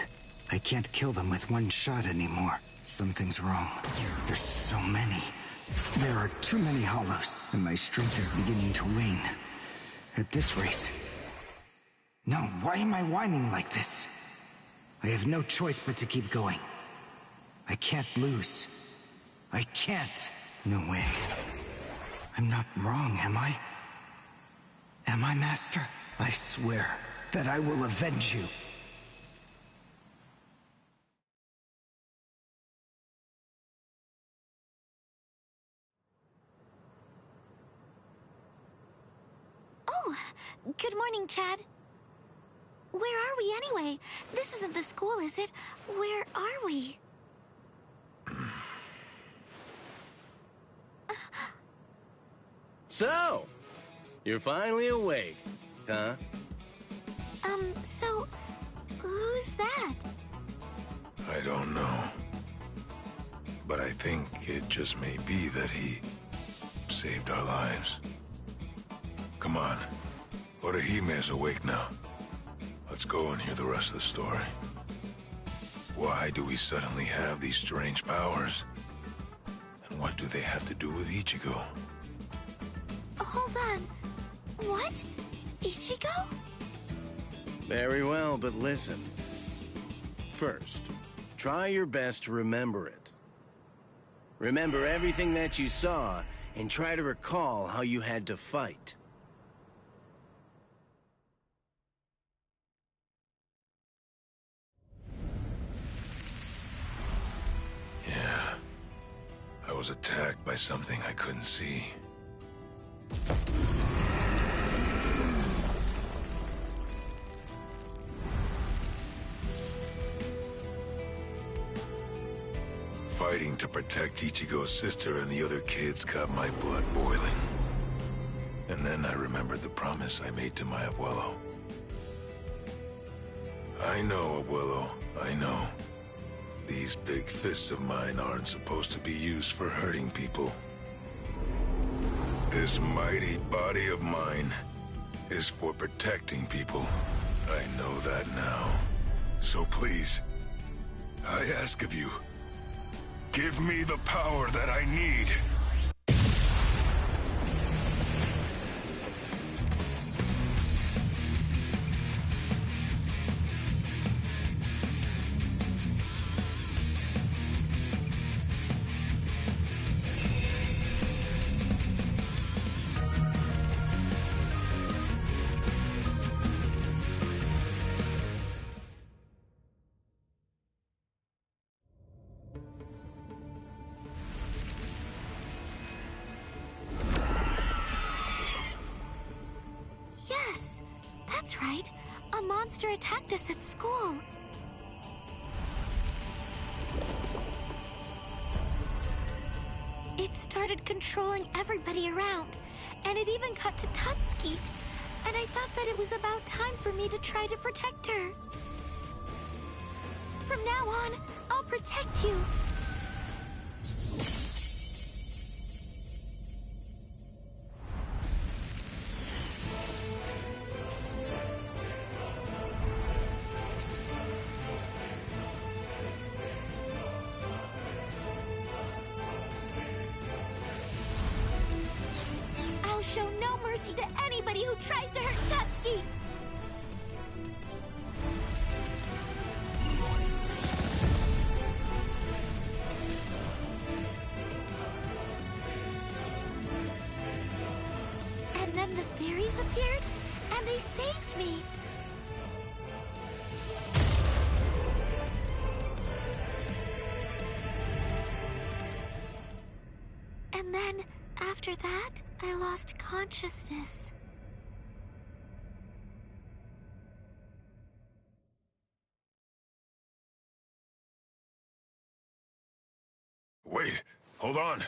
K: I can't kill them with one shot anymore. Something's wrong. There's so many. There are too many hollows, and my strength is beginning to wane. At this rate... No, why am I whining like this? I have no choice but to keep going. I can't lose. I can't. No way. I'm not wrong, am I? Am I, Master? I swear that I will avenge you.
C: Oh, good morning, Chad. Where are we anyway? This isn't the school, is it? Where are we?
L: So, you're finally awake, huh?
C: So, who's that?
E: I don't know. But I think it just may be that he saved our lives. Come on. Orehime's awake now. Let's go and hear the rest of the story. Why do we suddenly have these strange powers? And what do they have to do with Ichigo?
C: Hold on. What? Ichigo?
L: Very well, but listen. First, try your best to remember it. Remember everything that you saw, and try to recall how you had to fight.
E: Yeah. I was attacked by something I couldn't see. Fighting to protect Ichigo's sister and the other kids got my blood boiling. And then I remembered the promise I made to my abuelo. I know, abuelo, I know. These big fists of mine aren't supposed to be used for hurting people. This mighty body of mine is for protecting people. I know that now. So please, I ask of you, give me the power that I need.
C: That's right. A monster attacked us at school. It started controlling everybody around, and it even got to Tatsuki. And I thought that it was about time for me to try to protect her. From now on, I'll protect you. I'll show no mercy to anybody who tries to hurt Tatsuki! then the fairies appeared, and they saved me. And then, after that, I lost consciousness.
E: Wait, hold on.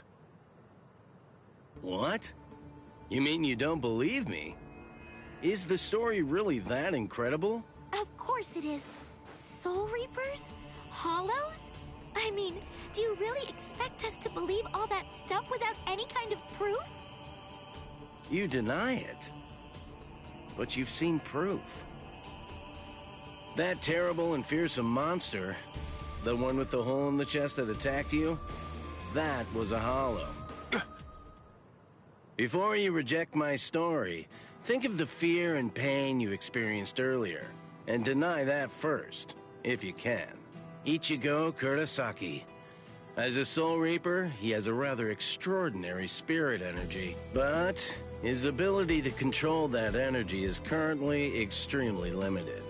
L: What? You mean you don't believe me? Is the story really that incredible?
C: Of course it is. Soul Reapers? Hollows? I mean, do you really expect us to believe all that stuff without any kind of proof?
L: You deny it. But you've seen proof. That terrible and fearsome monster, the one with the hole in the chest that attacked you, that was a hollow. Before you reject my story, think of the fear and pain you experienced earlier, and deny that first, if you can. Ichigo Kurosaki. As a Soul Reaper, he has a rather extraordinary spirit energy, but his ability to control that energy is currently extremely limited.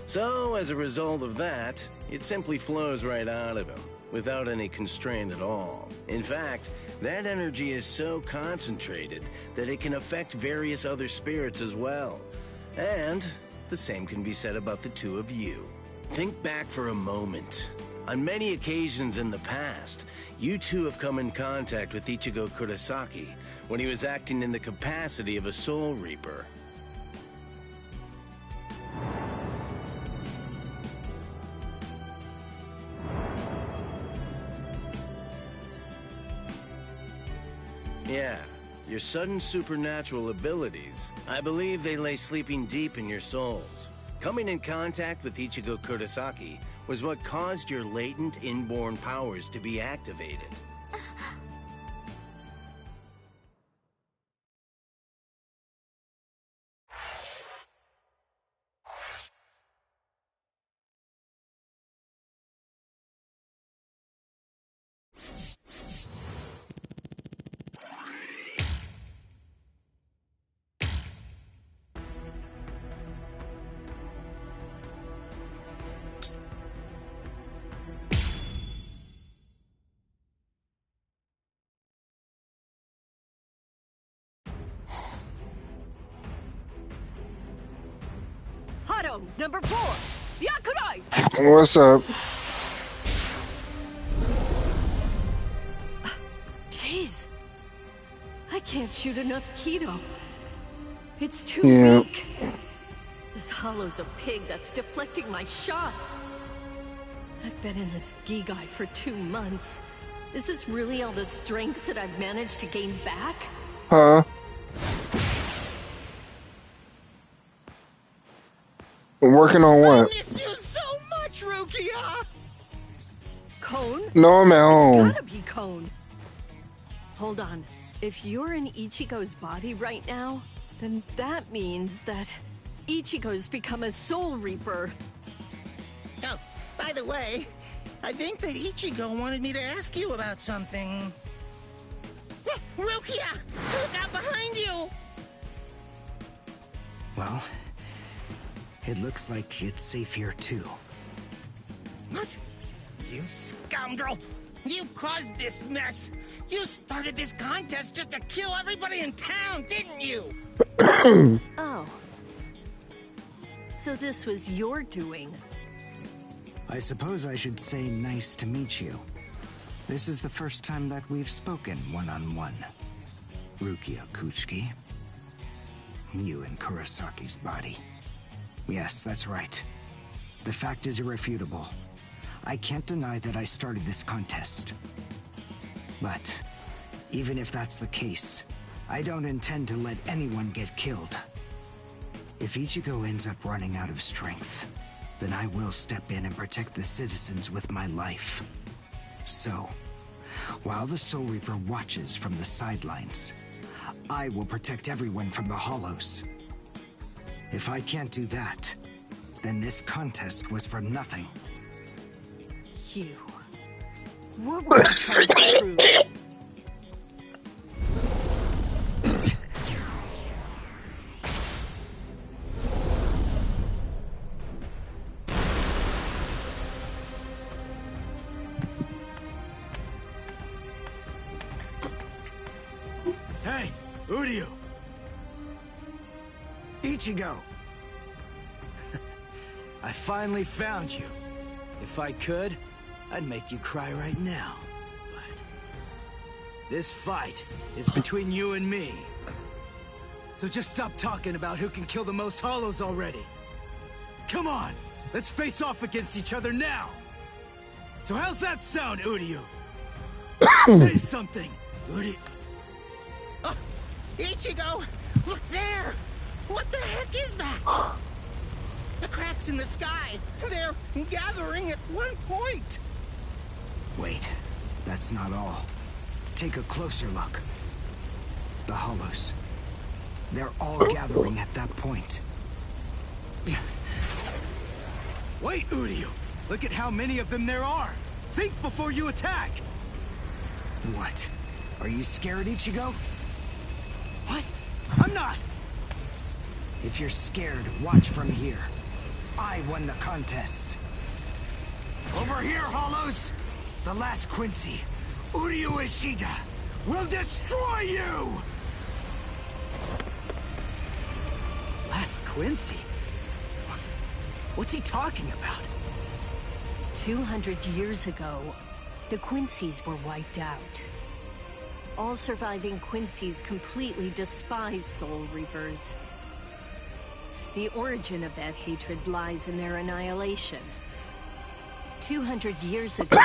L: So, as a result of that, it simply flows right out of him, without any constraint at all. In fact, that energy is so concentrated that it can affect various other spirits as well. And the same can be said about the two of you. Think back for a moment. On many occasions in the past, you two have come in contact with Ichigo Kurosaki when he was acting in the capacity of a Soul Reaper. Yeah, your sudden supernatural abilities, I believe they lay sleeping deep in your souls. Coming in contact with Ichigo Kurosaki was what caused your latent inborn powers to be activated.
B: Hado, number 4! Yakurai!
M: What's up?
B: Jeez. I can't shoot enough Kido. It's too weak. This hollow's a pig that's deflecting my shots. I've been in this Gigai for 2 months. Is this really all the strength that I've managed to gain back?
M: Huh? Working on what?
D: I miss you so much, Rukia!
B: Cone?
M: No, I'm at home.
B: It's gotta be Cone. Hold on. If you're in Ichigo's body right now, then that means that Ichigo's become a Soul Reaper.
D: Oh, by the way, I think that Ichigo wanted me to ask you about something. Rukia! Look out behind you!
K: Well, it looks like it's safe here too.
D: What? You scoundrel! You caused this mess! You started this contest just to kill everybody in town, didn't you?
B: Oh. So this was your doing?
K: I suppose I should say nice to meet you. This is the first time that we've spoken one-on-one. Rukia Kuchiki. You in Kurosaki's body. Yes, that's right. The fact is irrefutable. I can't deny that I started this contest. But even if that's the case, I don't intend to let anyone get killed. If Ichigo ends up running out of strength, then I will step in and protect the citizens with my life. So, while the Soul Reaper watches from the sidelines, I will protect everyone from the Hollows. If I can't do that, then this contest was for nothing.
B: You. What were you trying to prove?
I: Hey, Uryu!
K: Ichigo!
A: I finally found you. If I could, I'd make you cry right now. But this fight is between you and me. So just stop talking about who can kill the most hollows already. Come on, let's face off against each other now. So how's that sound, Uryu? Say something, Uryu.
D: Ichigo! Look there! What the heck is that? The cracks in the sky! They're gathering at one point!
K: Wait, that's not all. Take a closer look. The hollows. They're all gathering at that point.
A: Wait, Uryu! Look at how many of them there are! Think before you attack!
K: What? Are you scared, Ichigo?
A: What? I'm not!
K: If you're scared, watch from here. I won the contest. Over here, Hollows! The last Quincy, Uryu Ishida, will destroy you!
A: Last Quincy? What's he talking about?
B: 200 years ago, the Quincy's were wiped out. All surviving Quincy's completely despise Soul Reapers. The origin of that hatred lies in their annihilation. 200 years ago,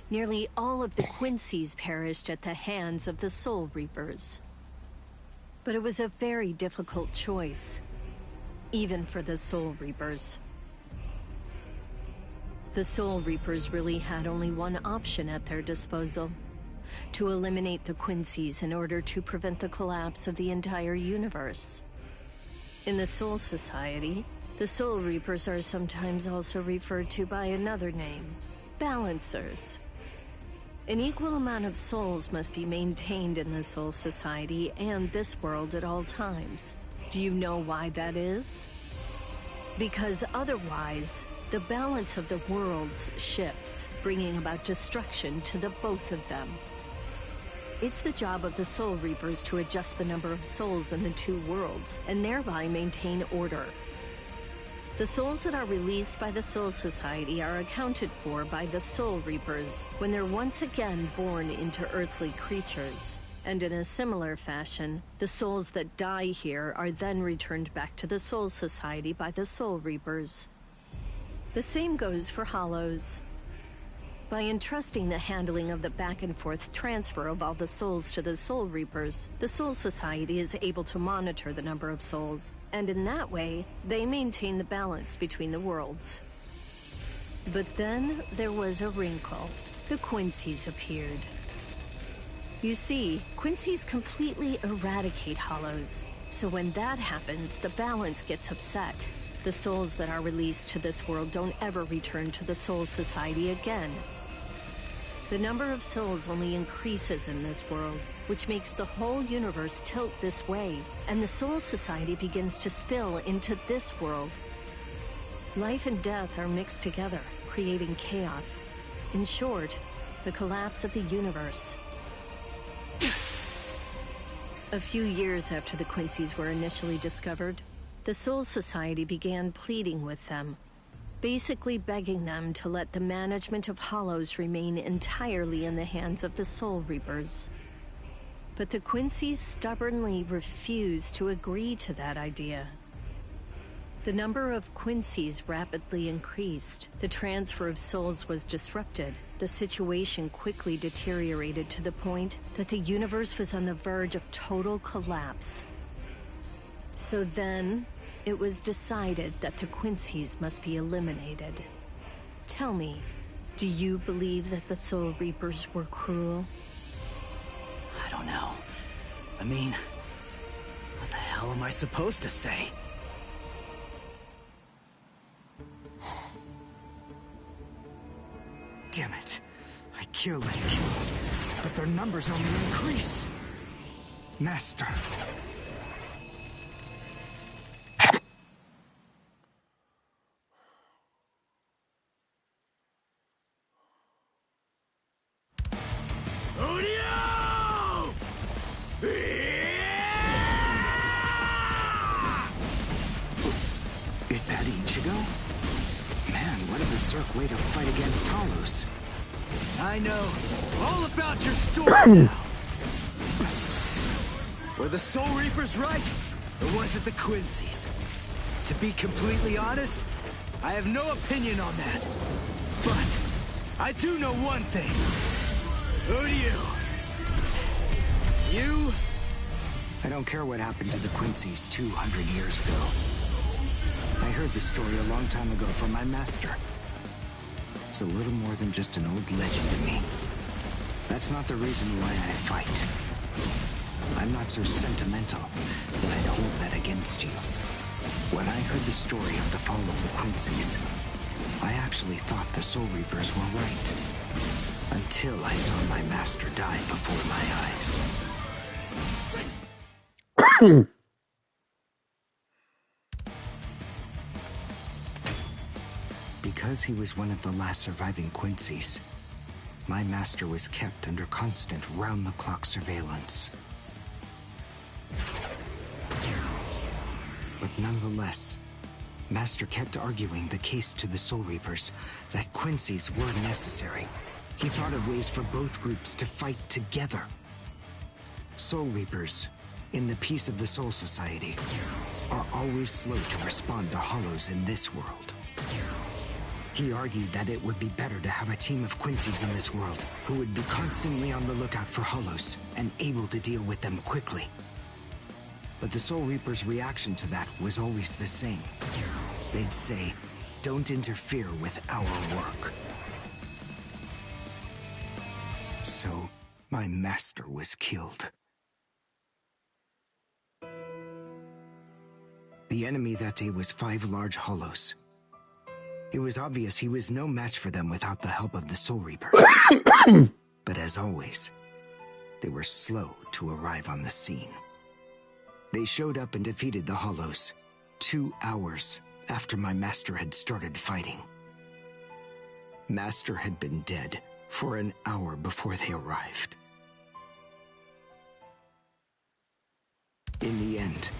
B: nearly all of the Quincy's perished at the hands of the Soul Reapers. But it was a very difficult choice, even for the Soul Reapers. The Soul Reapers really had only one option at their disposal: to eliminate the Quincy's in order to prevent the collapse of the entire universe. In the Soul Society, the Soul Reapers are sometimes also referred to by another name: Balancers. An equal amount of souls must be maintained in the Soul Society and this world at all times. Do you know why that is? Because otherwise, the balance of the worlds shifts, bringing about destruction to the both of them. It's the job of the Soul Reapers to adjust the number of souls in the two worlds, and thereby maintain order. The souls that are released by the Soul Society are accounted for by the Soul Reapers when they're once again born into earthly creatures. And in a similar fashion, the souls that die here are then returned back to the Soul Society by the Soul Reapers. The same goes for Hollows. By entrusting the handling of the back-and-forth transfer of all the souls to the Soul Reapers, the Soul Society is able to monitor the number of souls, and in that way, they maintain the balance between the worlds. But then there was a wrinkle. The Quincy's appeared. You see, Quincy's completely eradicate Hollows, so when that happens, the balance gets upset. The souls that are released to this world don't ever return to the Soul Society again. The number of souls only increases in this world, which makes the whole universe tilt this way, and the Soul Society begins to spill into this world. Life and death are mixed together, creating chaos. In short, the collapse of the universe. A few years after the Quincy's were initially discovered, the Soul Society began pleading with them, basically begging them to let the management of Hollows remain entirely in the hands of the Soul Reapers. But the Quincy's stubbornly refused to agree to that idea. The number of Quincy's rapidly increased. The transfer of souls was disrupted. The situation quickly deteriorated to the point that the universe was on the verge of total collapse. So then, it was decided that the Quincy's must be eliminated. Tell me, do you believe that the Soul Reapers were cruel?
A: I don't know. I mean, what the hell am I supposed to say?
K: Damn it. I killed you, but their numbers only increase. Master.
I: Uryu!
K: way to fight against Hollows.
A: I know all about your story now. Were the Soul Reapers right, or was it the Quincy's? To be completely honest, I have no opinion on that. But I do know one thing. Who do you? You?
K: I don't care what happened to the Quincy's 200 years ago. I heard the story a long time ago from my master. It's a little more than just an old legend to me. That's not the reason why I fight. I'm not so sentimental that I'd hold that against you. When I heard the story of the fall of the Quincy's, I actually thought the Soul Reapers were right. Until I saw my master die before my eyes. Because he was one of the last surviving Quincy's, my master was kept under constant round-the-clock surveillance. But nonetheless, Master kept arguing the case to the Soul Reapers that Quincy's were necessary. He thought of ways for both groups to fight together. Soul Reapers, in the peace of the Soul Society, are always slow to respond to Hollows in this world. He argued that it would be better to have a team of Quincy's in this world who would be constantly on the lookout for Hollows and able to deal with them quickly. But the Soul Reapers' reaction to that was always the same. They'd say, "Don't interfere with our work." So, my master was killed. The enemy that day was 5 large Hollows. It was obvious he was no match for them without the help of the Soul Reapers. But as always, they were slow to arrive on the scene. They showed up and defeated the Hollows 2 hours after my master had started fighting. Master had been dead for an hour before they arrived. In the end,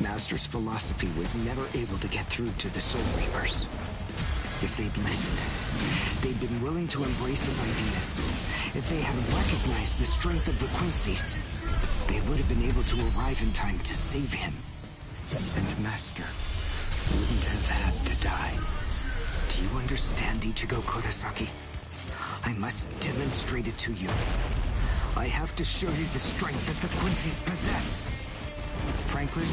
K: Master's philosophy was never able to get through to the Soul Reapers. If they'd listened, they'd been willing to embrace his ideas. If they had recognized the strength of the Quincy's, they would have been able to arrive in time to save him. And Master wouldn't have had to die. Do you understand, Ichigo Kurosaki? I must demonstrate it to you. I have to show you the strength that the Quincy's possess. Franklin,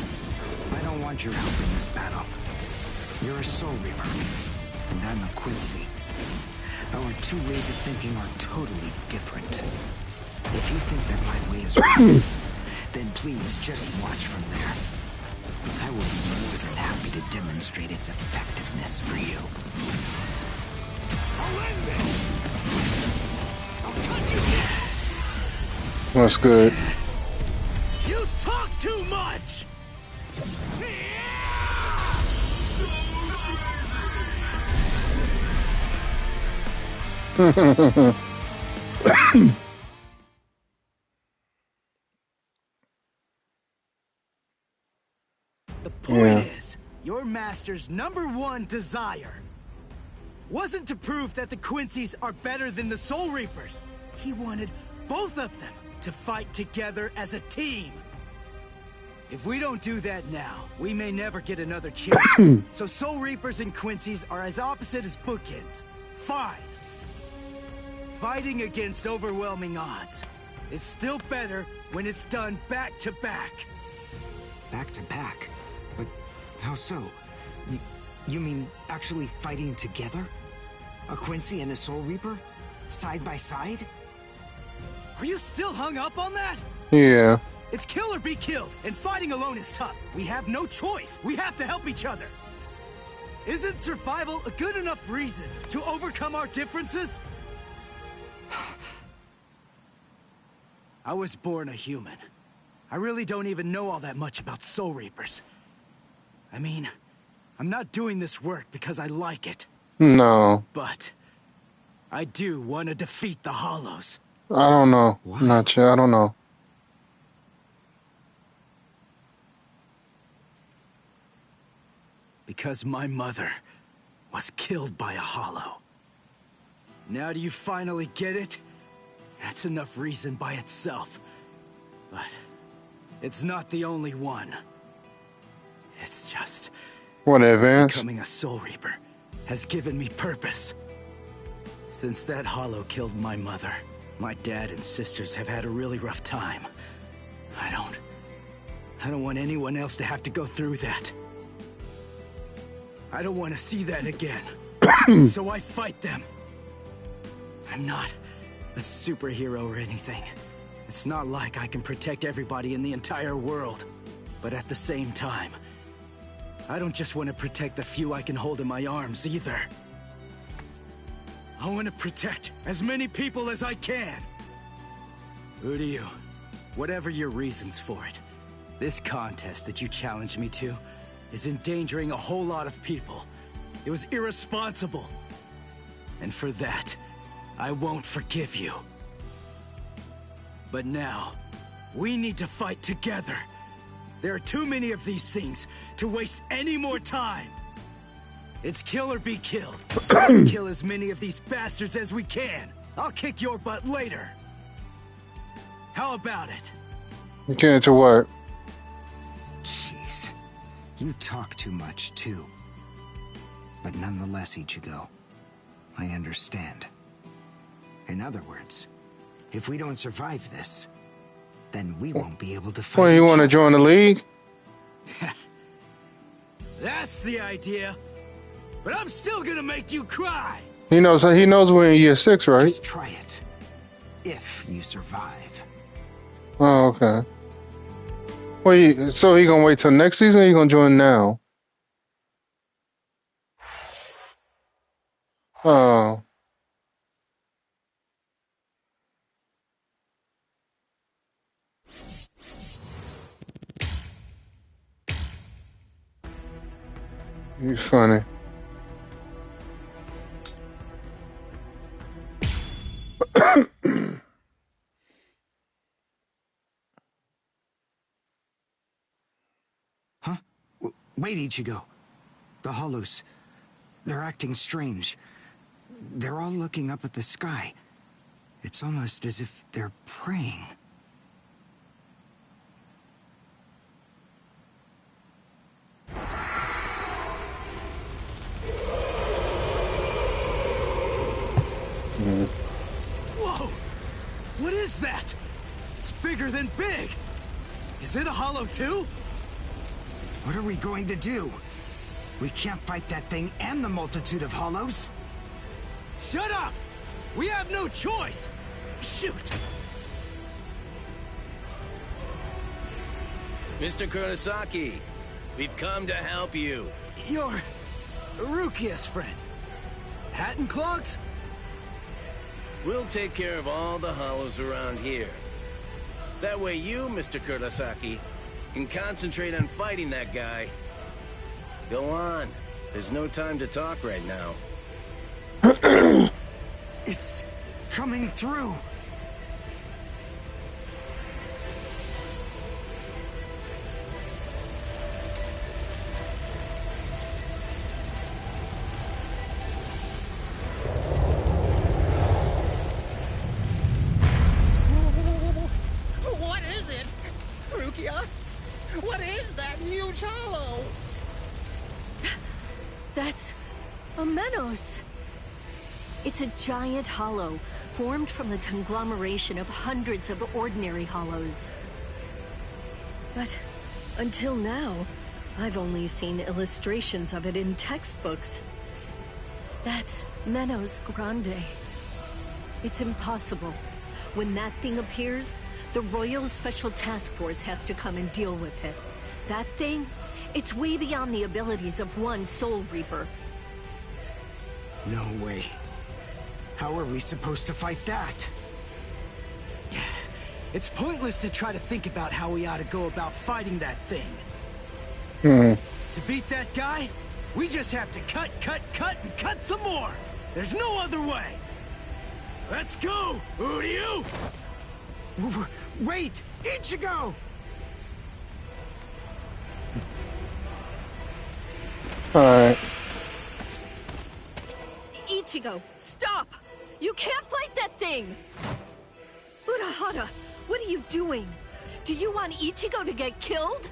K: I don't want your help in this battle. You're a Soul Reaper, and I'm a Quincy. Our 2 ways of thinking are totally different. If you think that my way is right, then please just watch from there. I will be more than happy to demonstrate its effectiveness for you. I'll end this! I'll cut you down!
M: That's good.
A: You talk too much! The point is, your master's #1 desire wasn't to prove that the Quincy's are better than the Soul Reapers. He wanted both of them to fight together as a team. If we don't do that now, we may never get another chance. So Soul Reapers and Quincy's are as opposite as bookends. Fine. Fighting against overwhelming odds is still better when it's done back to back.
K: Back to back? But how so? You mean actually fighting together? A Quincy and a Soul Reaper? Side by side?
A: Are you still hung up on that?
M: Yeah.
A: It's kill or be killed, and fighting alone is tough. We have no choice. We have to help each other. Isn't survival a good enough reason to overcome our differences? I was born a human. I really don't even know all that much about Soul Reapers. I mean, I'm not doing this work because I like it.
M: No.
A: But I do want to defeat the Hollows.
M: I don't know.
K: What?
M: Not sure. I don't know.
A: Because my mother was killed by a Hollow. Now do you finally get it? That's enough reason by itself. But it's not the only one. It's just...
M: What advance?
A: Becoming a Soul Reaper has given me purpose. Since that hollow killed my mother, my dad and sisters have had a really rough time. I don't want anyone else to have to go through that. I don't want to see that again. So I fight them. I'm not a superhero or anything. It's not like I can protect everybody in the entire world. But at the same time, I don't just want to protect the few I can hold in my arms either. I want to protect as many people as I can. Uryu, whatever your reasons for it, this contest that you challenged me to is endangering a whole lot of people. It was irresponsible. And for that, I won't forgive you. But now, we need to fight together. There are too many of these things to waste any more time. It's kill or be killed. So let's kill as many of these bastards as we can. I'll kick your butt later. How about it?
M: You can't to what?
K: Jeez. You talk too much, too. But nonetheless, Ichigo, I understand. In other words, if we don't survive this, then we won't be able to fight.
M: Well, you want to join the league?
A: That's the idea. But I'm still gonna make you cry.
M: He knows we're in year 6, right?
K: Just try it. If you survive.
M: Oh, okay. Well, so he gonna wait till next season or you gonna join now? Oh. You funny.
K: Huh? Wait, Ichigo. The Hollows. They're acting strange. They're all looking up at the sky. It's almost as if they're praying.
A: Whoa! What is that? It's bigger than big. Is it a hollow too?
K: What are we going to do? We can't fight that thing and the multitude of hollows.
A: Shut up! We have no choice! Shoot!
L: Mr. Kurosaki, we've come to help you.
A: You're Rukia's friend. Hat and clogs?
L: We'll take care of all the hollows around here. That way you, Mr. Kurosaki, can concentrate on fighting that guy. Go on. There's no time to talk right now.
K: It's coming through.
D: What is it? Rukia? What is that huge hollow?
B: That's a Menos. It's a giant hollow, formed from the conglomeration of hundreds of ordinary hollows. But until now, I've only seen illustrations of it in textbooks. That's Menos Grande. It's impossible. When that thing appears, the Royal Special Task Force has to come and deal with it. That thing, it's way beyond the abilities of one Soul Reaper.
K: No way. How are we supposed to fight that?
A: It's pointless to try to think about how we ought to go about fighting that thing. To beat that guy, we just have to cut, and cut some more. There's no other way. Let's go, Uryu!
K: Wait! Ichigo!
M: Alright.
B: Ichigo, stop! You can't fight that thing! Urahara, what are you doing? Do you want Ichigo to get killed?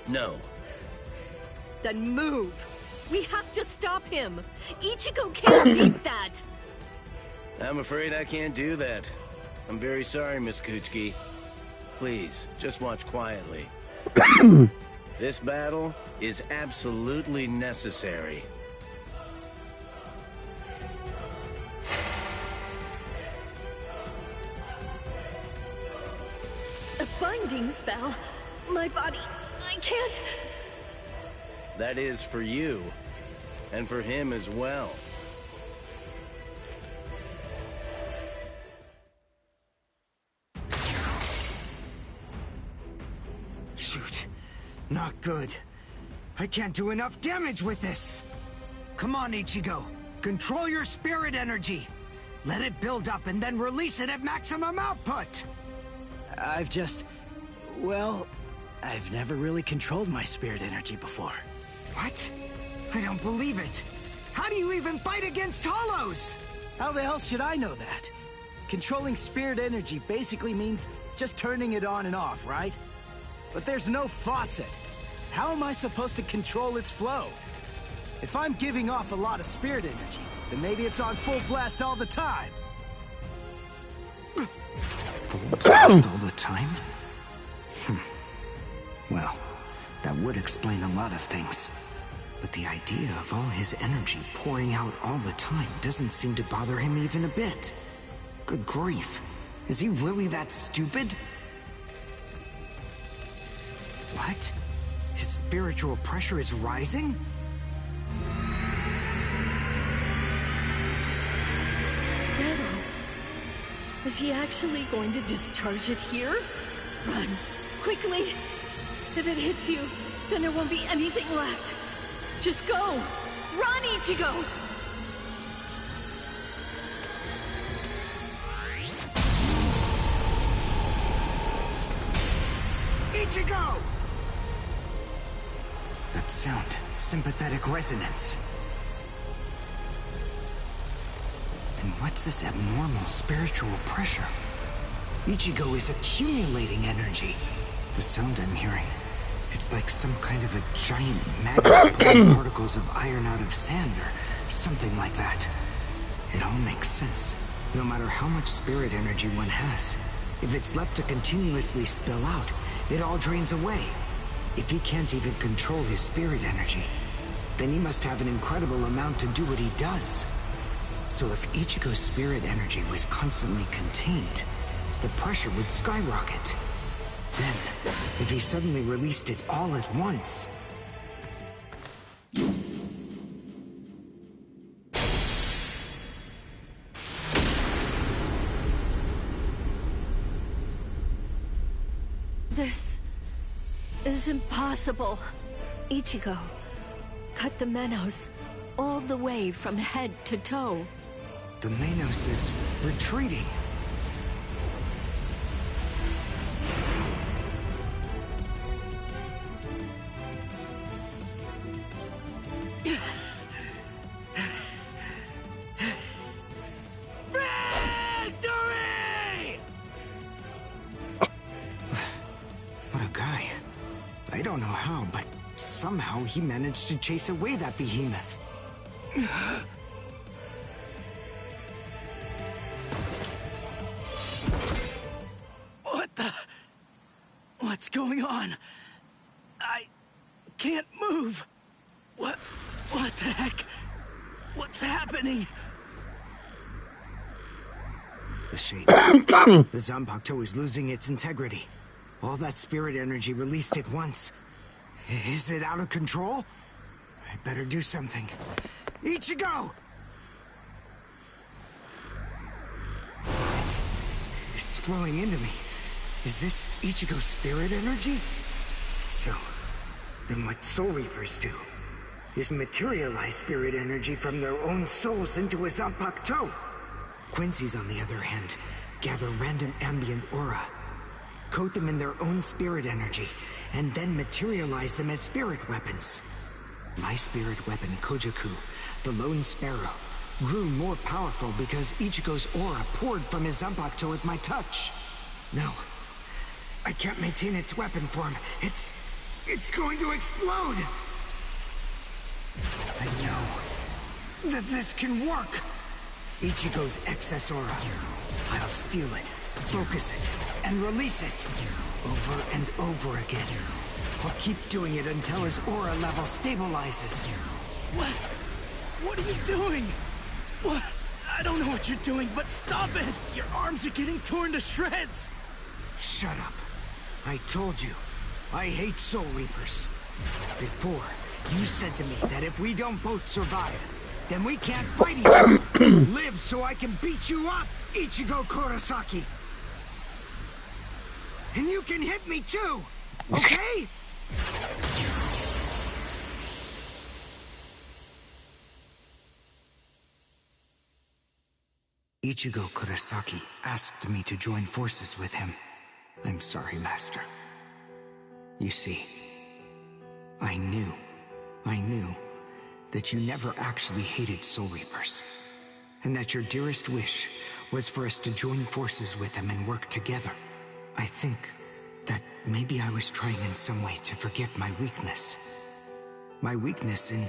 L: No.
B: Then move! We have to stop him! Ichigo can't beat that!
L: I'm afraid I can't do that. I'm very sorry, Miss Kuchiki. Please, just watch quietly. This battle is absolutely necessary.
B: A binding spell? My body... I can't...
L: That is for you. And for him as well.
K: Shoot. Not good. I can't do enough damage with this. Come on, Ichigo. Control your spirit energy. Let it build up and then release it at maximum output.
A: I've just... well, I've never really controlled my spirit energy before.
K: What? I don't believe it. How do you even fight against hollows?
A: How the hell should I know that? Controlling spirit energy basically means just turning it on and off, right? But there's no faucet. How am I supposed to control its flow? If I'm giving off a lot of spirit energy, then maybe it's on full blast all the time.
K: Full blast all the time? Well, that would explain a lot of things. But the idea of all his energy pouring out all the time doesn't seem to bother him even a bit. Good grief. Is he really that stupid? What? His spiritual pressure is rising?
B: Zero. Is he actually going to discharge it here? Run. Quickly. If it hits you, then there won't be anything left. Just go! Run, Ichigo!
K: Ichigo! That sound, sympathetic resonance. And what's this abnormal spiritual pressure? Ichigo is accumulating energy. The sound I'm hearing, it's like some kind of a giant magnet pulling particles of iron out of sand or something like that. It all makes sense. No matter how much spirit energy one has, if it's left to continuously spill out, it all drains away. If he can't even control his spirit energy, then he must have an incredible amount to do what he does. So if Ichigo's spirit energy was constantly contained, the pressure would skyrocket. Then, if he suddenly released it all at once...
B: This is impossible. Ichigo, cut the Menos all the way from head to toe.
K: The Menos is retreating. Somehow he managed to chase away that behemoth.
A: What the... What's going on? I can't move. What the heck? What's happening?
K: The shape. The Zanpakuto is losing its integrity. All that spirit energy released at once. Is it out of control? I better do something. Ichigo! It's flowing into me. Is this Ichigo's spirit energy? So, then what Soul Reapers do is materialize spirit energy from their own souls into a Zanpakuto. Quincy's, on the other hand, gather random ambient aura, coat them in their own spirit energy, and then materialize them as spirit weapons. My spirit weapon, Kojaku, the Lone Sparrow, grew more powerful because Ichigo's aura poured from his Zanpakuto at my touch. No, I can't maintain its weapon form. It's going to explode! I know that this can work! Ichigo's excess aura. I'll steal it, focus it, and release it. Over and over again. I'll keep doing it until his aura level stabilizes.
I: What? What are you doing? What? I don't know what you're doing, but stop it! Your arms are getting torn to shreds!
K: Shut up. I told you, I hate Soul Reapers. Before, you said to me that if we don't both survive, then we can't fight each other. Live so I can beat you up, Ichigo Kurosaki. And you can hit me too, okay? Ichigo Kurosaki asked me to join forces with him. I'm sorry, Master. You see, I knew that you never actually hated Soul Reapers, and that your dearest wish was for us to join forces with them and work together. I think that maybe I was trying in some way to forget my weakness. My weakness in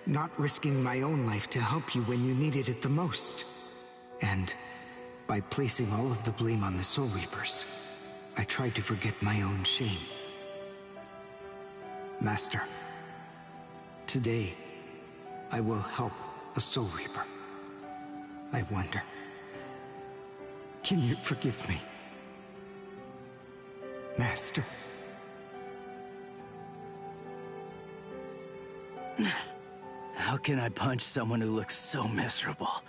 K: not risking my own life to help you when you needed it the most. And by placing all of the blame on the Soul Reapers, I tried to forget my own shame. Master, today, I will help a Soul Reaper. I wonder, can you forgive me? Master.
A: How can I punch someone who looks so miserable?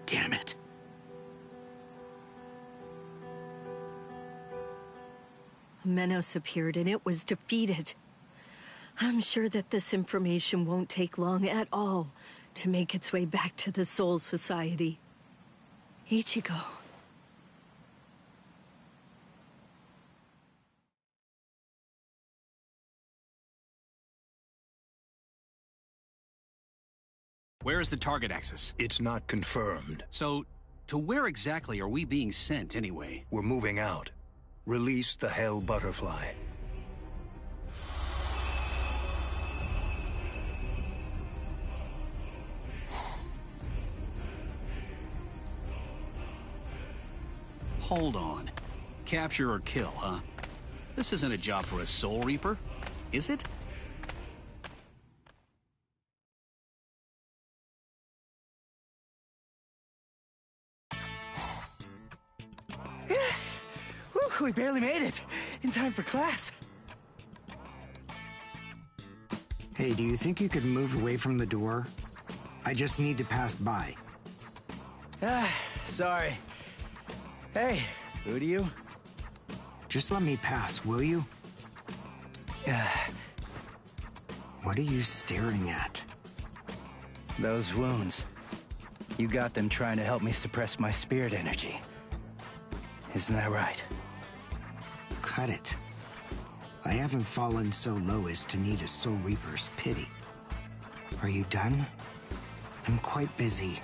A: Damn it.
B: Menos appeared and it was defeated. I'm sure that this information won't take long at all to make its way back to the Soul Society. Ichigo.
N: Where is the target axis?
H: It's not confirmed.
N: So, to where exactly are we being sent anyway?
H: We're moving out. Release the Hell Butterfly.
N: Hold on. Capture or kill, huh? This isn't a job for a Soul Reaper, is it?
I: Whew, we barely made it. In time for class.
K: Hey, do you think you could move away from the door? I just need to pass by.
A: Sorry. Hey, who do you?
K: Just let me pass, will you? What are you staring at?
A: Those wounds. You got them trying to help me suppress my spirit energy. Isn't that right?
K: Cut it. I haven't fallen so low as to need a Soul Reaper's pity. Are you done? I'm quite busy.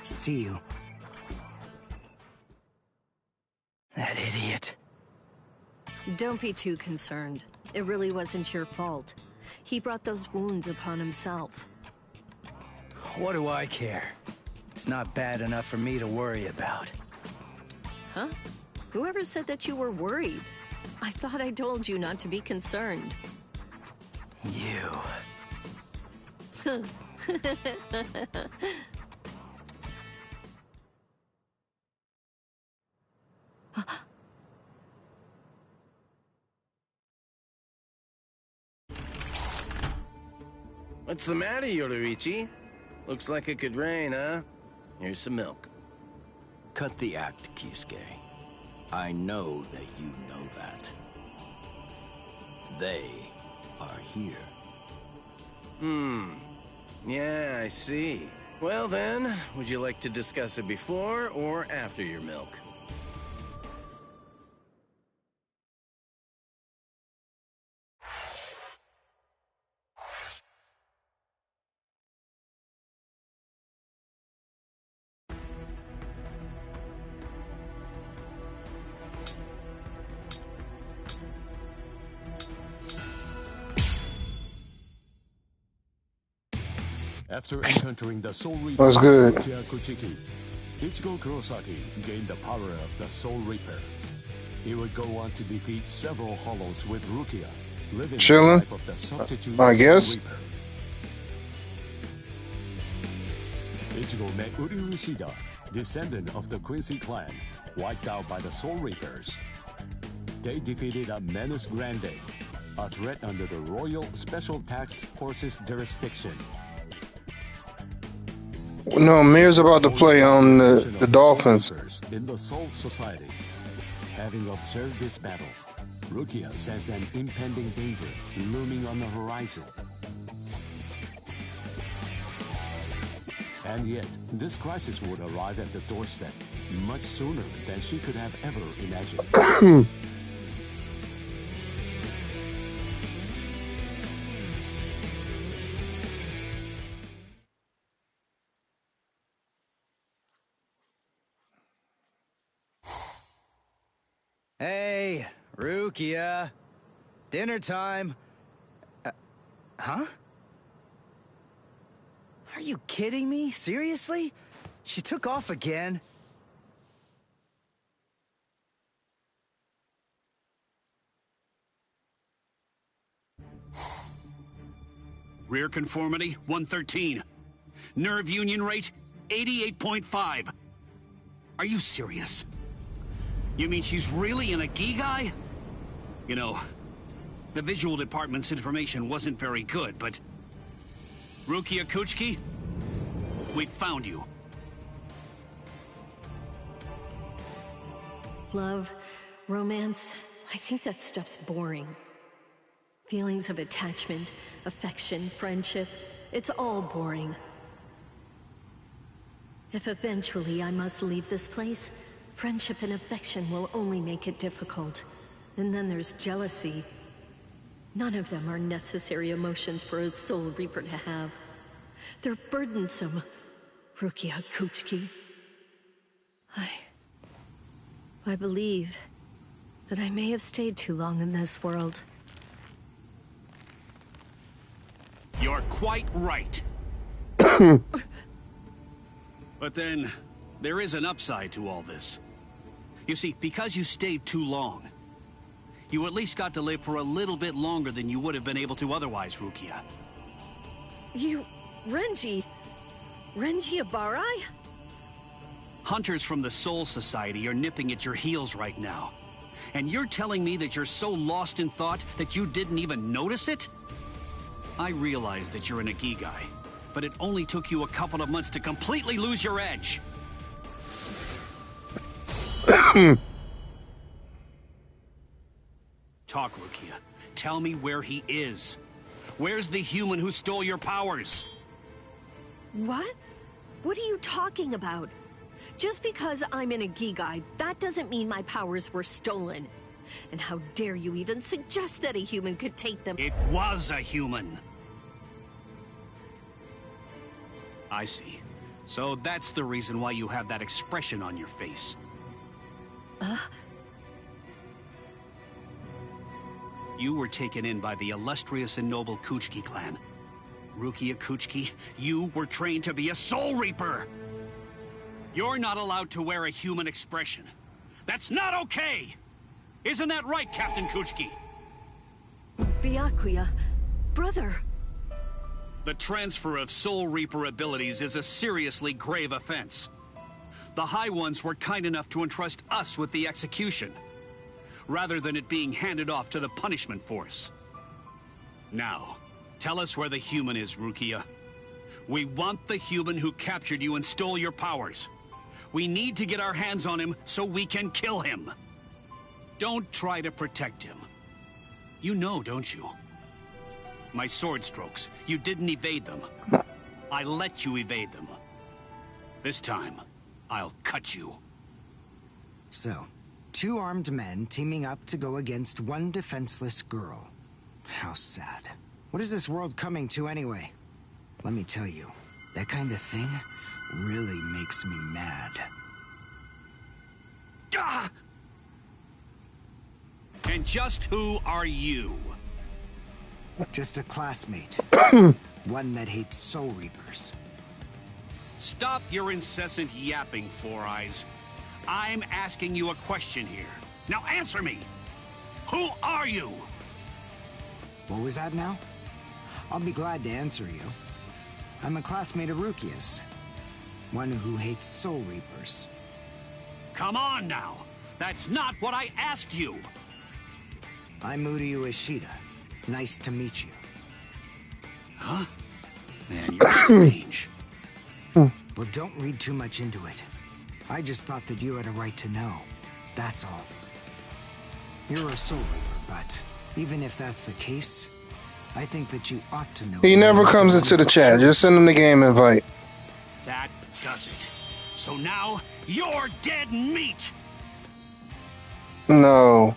K: See you.
A: That idiot.
B: Don't be too concerned. It really wasn't your fault. He brought those wounds upon himself.
A: What do I care? It's not bad enough for me to worry about.
B: Huh? Whoever said that you were worried? I thought I told you not to be concerned.
A: You.
L: What's the matter, Yoruichi? Looks like it could rain, huh? Here's some milk.
O: Cut the act, Kisuke. I know that you know that. They are here.
L: Yeah, I see. Well then, would you like to discuss it before or after your milk?
P: After encountering the Soul Reaper,
M: That's good.
P: Rukia Kuchiki, Ichigo Kurosaki gained the power of the Soul Reaper. He would go on to defeat several Hollows with Rukia, living the
M: Chilling,
P: life of the substitute
M: I guess.
P: Soul Reaper. Ichigo met Uryu Shida, descendant of the Quincy clan, wiped out by the Soul Reapers. They defeated a Menace Grande, a threat under the Royal Special Task Force's jurisdiction.
M: No, Mir's about to play on the Dolphins.
P: In the Soul Society. Having observed this battle, Rukia sensed an impending danger looming on the horizon. And yet, this crisis would arrive at the doorstep much sooner than she could have ever imagined.
A: Hey, Rukia. Dinner time. Huh? Are you kidding me? Seriously? She took off again?
N: Rear conformity, 113. Nerve union rate, 88.5. Are you serious? You mean she's really in a Gigai? You know, the visual department's information wasn't very good, but... Rukia Kuchiki, we found you.
B: Love, romance, I think that stuff's boring. Feelings of attachment, affection, friendship, it's all boring. If eventually I must leave this place, friendship and affection will only make it difficult. And then there's jealousy. None of them are necessary emotions for a Soul Reaper to have. They're burdensome, Rukia Kuchiki. I believe that I may have stayed too long in this world.
N: You're quite right. But then, there is an upside to all this. You see, because you stayed too long, you at least got to live for a little bit longer than you would have been able to otherwise, Rukia.
B: Renji Abarai?
N: Hunters from the Soul Society are nipping at your heels right now. And you're telling me that you're so lost in thought that you didn't even notice it? I realize that you're in a Gigai, but it only took you a couple of months to completely lose your edge. Talk, Rukia. Tell me where he is. Where's the human who stole your powers?
B: What? What are you talking about? Just because I'm in a Gigai, that doesn't mean my powers were stolen. And how dare you even suggest that a human could take them?
N: It was a human. I see. So that's the reason why you have that expression on your face. You were taken in by the illustrious and noble Kuchiki clan. Rukia Kuchiki, you were trained to be a Soul Reaper! You're not allowed to wear a human expression. That's not okay! Isn't that right, Captain Kuchiki?
B: Byakuya, brother.
N: The transfer of Soul Reaper abilities is a seriously grave offense. The High Ones were kind enough to entrust us with the execution, rather than it being handed off to the punishment force. Now, tell us where the human is, Rukia. We want the human who captured you and stole your powers. We need to get our hands on him so we can kill him. Don't try to protect him. You know, don't you? My sword strokes, you didn't evade them. I let you evade them. This time, I'll cut you.
K: So, two armed men teaming up to go against one defenseless girl. How sad. What is this world coming to anyway? Let me tell you, that kind of thing really makes me mad.
N: Ah! And just who are you?
K: Just a classmate. One that hates Soul Reapers.
N: Stop your incessant yapping, Four Eyes. I'm asking you a question here. Now answer me! Who are you?
K: What was that now? I'll be glad to answer you. I'm a classmate of Rukia's. One who hates Soul Reapers.
N: Come on now! That's not what I asked you!
K: I'm Uryu Ishida. Nice to meet you.
N: Huh? Man, you're strange.
K: Well, don't read too much into it. I just thought that you had a right to know. That's all. You're a Soul Reaper, but even if that's the case, I think that you ought to know.
M: He never comes into the chat. Just send him the game invite.
N: That does it. So now, you're dead meat!
M: No.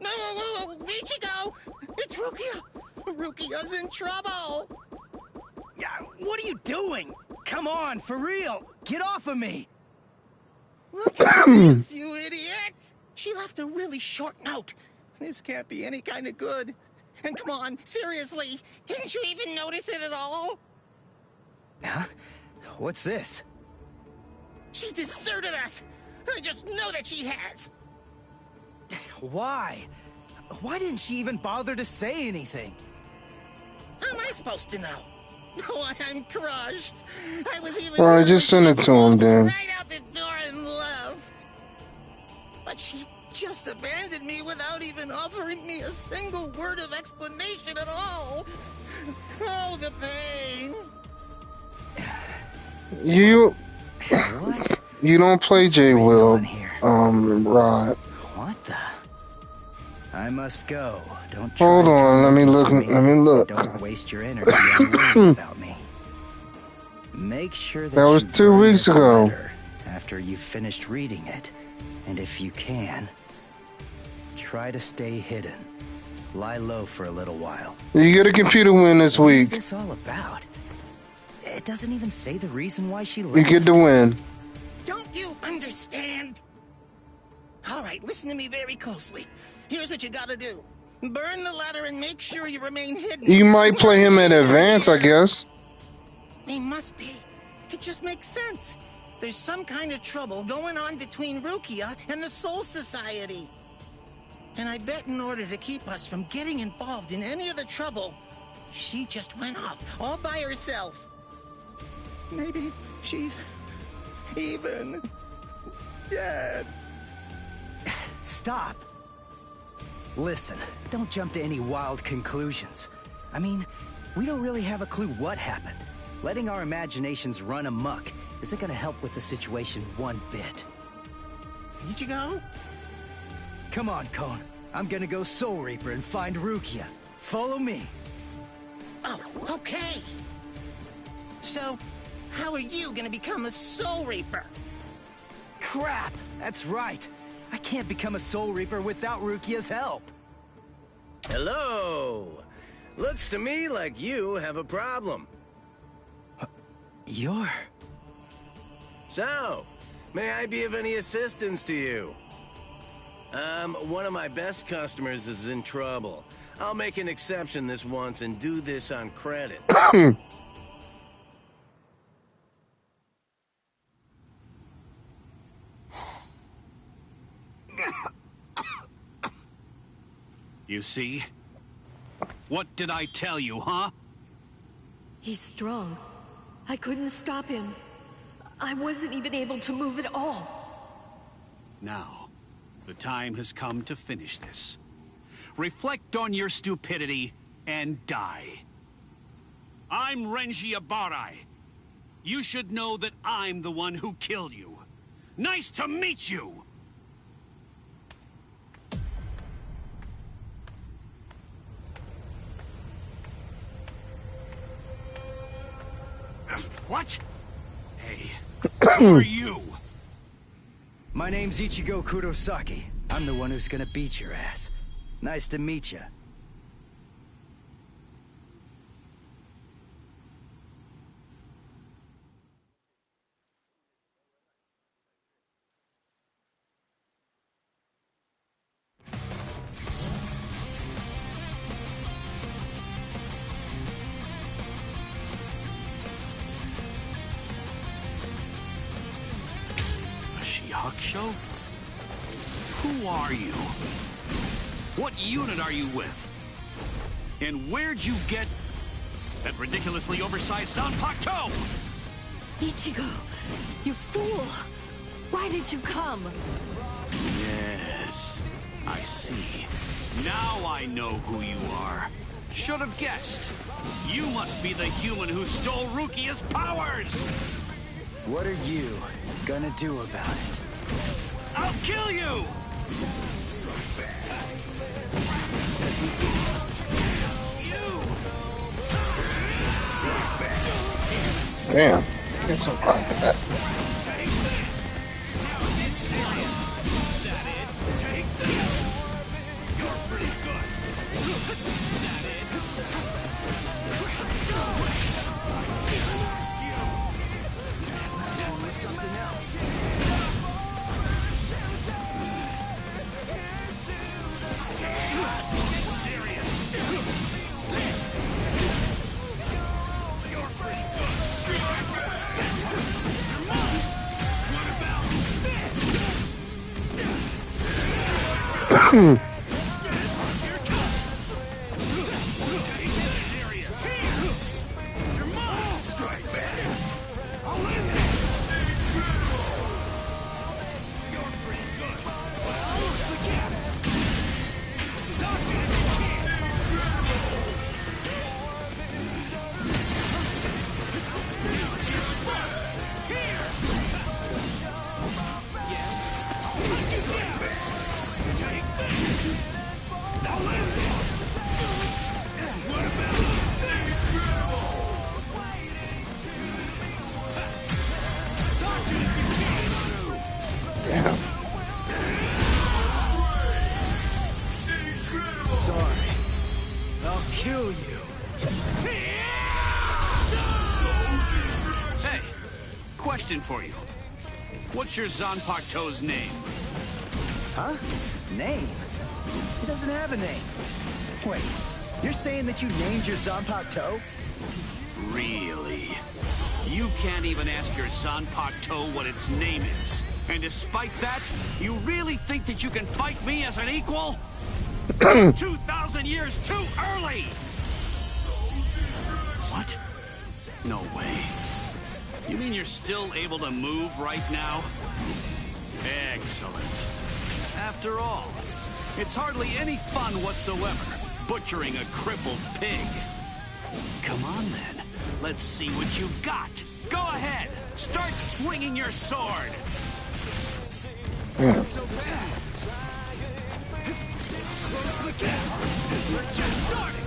D: No, Ichigo! It's Rukia! Rukia's in trouble!
Q: Yeah, what are you doing? Come on, for real! Get off of me!
D: Look at this, you idiot! She left a really short note. This can't be any kind of good. And come on, seriously, didn't you even notice it at all?
Q: Huh? What's this?
D: She deserted us! I just know that she has!
Q: Why? Why didn't she even bother to say anything?
D: How am I supposed to know? Oh, I'm crushed. I was even...
M: Alright, just send it to him, then.
D: Right out the door and left. But she just abandoned me without even offering me a single word of explanation at all. Oh, the pain.
M: You...
Q: What?
M: You don't play J-Will, Rod.
Q: What the? I must go. Don't
M: try. Hold on, let me look.
Q: Don't waste your energy on worrying about me. Make sure that
M: was
Q: you
M: 2
Q: burn
M: weeks
Q: this
M: ago.
Q: letter after you've finished reading it. And if you can, try to stay hidden. Lie low for a little while.
M: You get a computer win this
Q: What
M: week.
Q: is this all about? It doesn't even say the reason why she left.
M: You get the win.
D: Don't you understand? All right, listen to me very closely. Here's what you gotta do. Burn the letter and make sure you remain hidden.
M: You might play him in advance, I guess.
D: They must be. It just makes sense. There's some kind of trouble going on between Rukia and the Soul Society. And I bet in order to keep us from getting involved in any of the trouble, she just went off all by herself. Maybe she's even dead.
Q: Stop. Listen, don't jump to any wild conclusions. I mean, we don't really have a clue what happened. Letting our imaginations run amok isn't gonna help with the situation one bit.
D: Ichigo?
Q: Come on, Kon. I'm gonna go Soul Reaper and find Rukia. Follow me.
D: Oh, okay. So, how are you gonna become a Soul Reaper?
Q: Crap! That's right. I can't become a Soul Reaper without Rukia's help.
L: Hello! Looks to me like you have a problem.
Q: You're...
L: So, may I be of any assistance to you? One of my best customers is in trouble. I'll make an exception this once and do this on credit.
N: You see? What did I tell you, huh?
B: He's strong. I couldn't stop him. I wasn't even able to move at all.
N: Now, the time has come to finish this. Reflect on your stupidity and die. I'm Renji Abarai. You should know that I'm the one who killed you. Nice to meet you! What? Hey, who are you?
Q: My name's Ichigo Kurosaki. I'm the one who's gonna beat your ass. Nice to meet you.
N: Hakusho? Who are you? What unit are you with? And where'd you get that ridiculously oversized Zanpakuto?
B: Ichigo, you fool! Why did you come?
N: Yes, I see. Now I know who you are. Should have guessed. You must be the human who stole Rukia's powers!
Q: What are you gonna do about it?
N: I'll kill you!
M: Damn. Get some like that.
Q: Something else.
N: For you. What's your Zanpakuto's name?
Q: Huh? Name? He doesn't have a name. Wait, you're saying that you named your Zanpakuto?
N: Really? You can't even ask your Zanpakuto what its name is. And despite that, you really think that you can fight me as an equal? 2,000 years too early! What? No way. You mean you're still able to move right now? Excellent. After all, it's hardly any fun whatsoever, butchering a crippled pig. Come on then, let's see what you've got. Go ahead, start swinging your sword. So bad. Close the gap. We're just starting.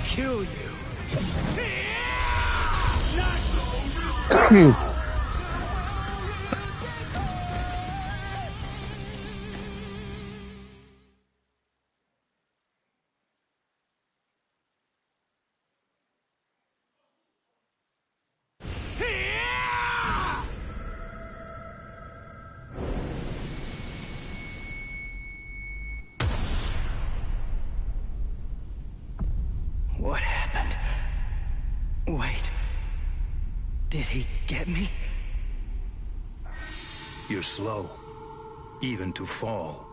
Q: Kill you. What happened? Wait. Did he get me?
H: You're slow, even to fall.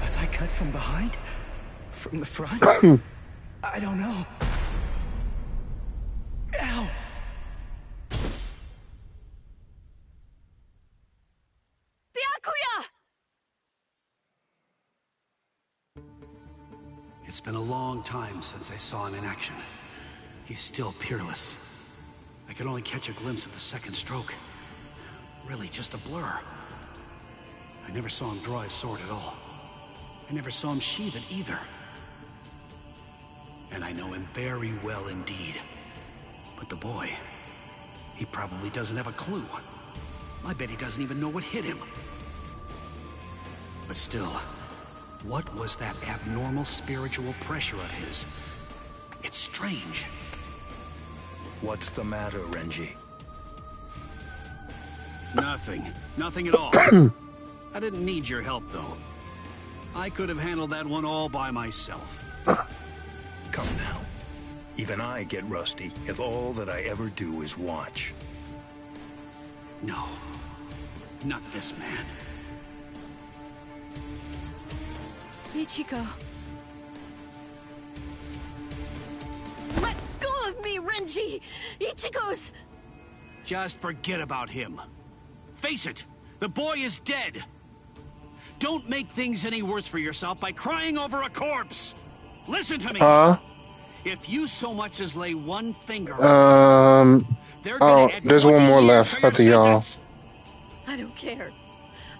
I: Was I cut from behind? From the front? I don't know. Ow!
B: Byakuya!
N: It's been a long time since I saw him in action. He's still peerless. I could only catch a glimpse of the second stroke. Really just a blur. I never saw him draw his sword at all. I never saw him sheathe it either. And I know him very well indeed. But the boy, he probably doesn't have a clue. I bet he doesn't even know what hit him. But still, what was that abnormal spiritual pressure of his? It's strange.
H: What's the matter, Renji?
N: Nothing. Nothing at all. I didn't need your help, though. I could have handled that one all by myself.
H: Come now. Even I get rusty if all that I ever do is watch.
N: No. Not this man.
B: Ichigo. Let go of me, Renji! Ichigo's...
N: Just forget about him. Face it, the boy is dead. Don't make things any worse for yourself by crying over a corpse. Listen to me. If you so much as lay one finger on him, they're gonna add
M: there's
N: 20
M: one more
N: years
M: left
N: to your
M: after y'all.
N: sentence.
B: I don't care.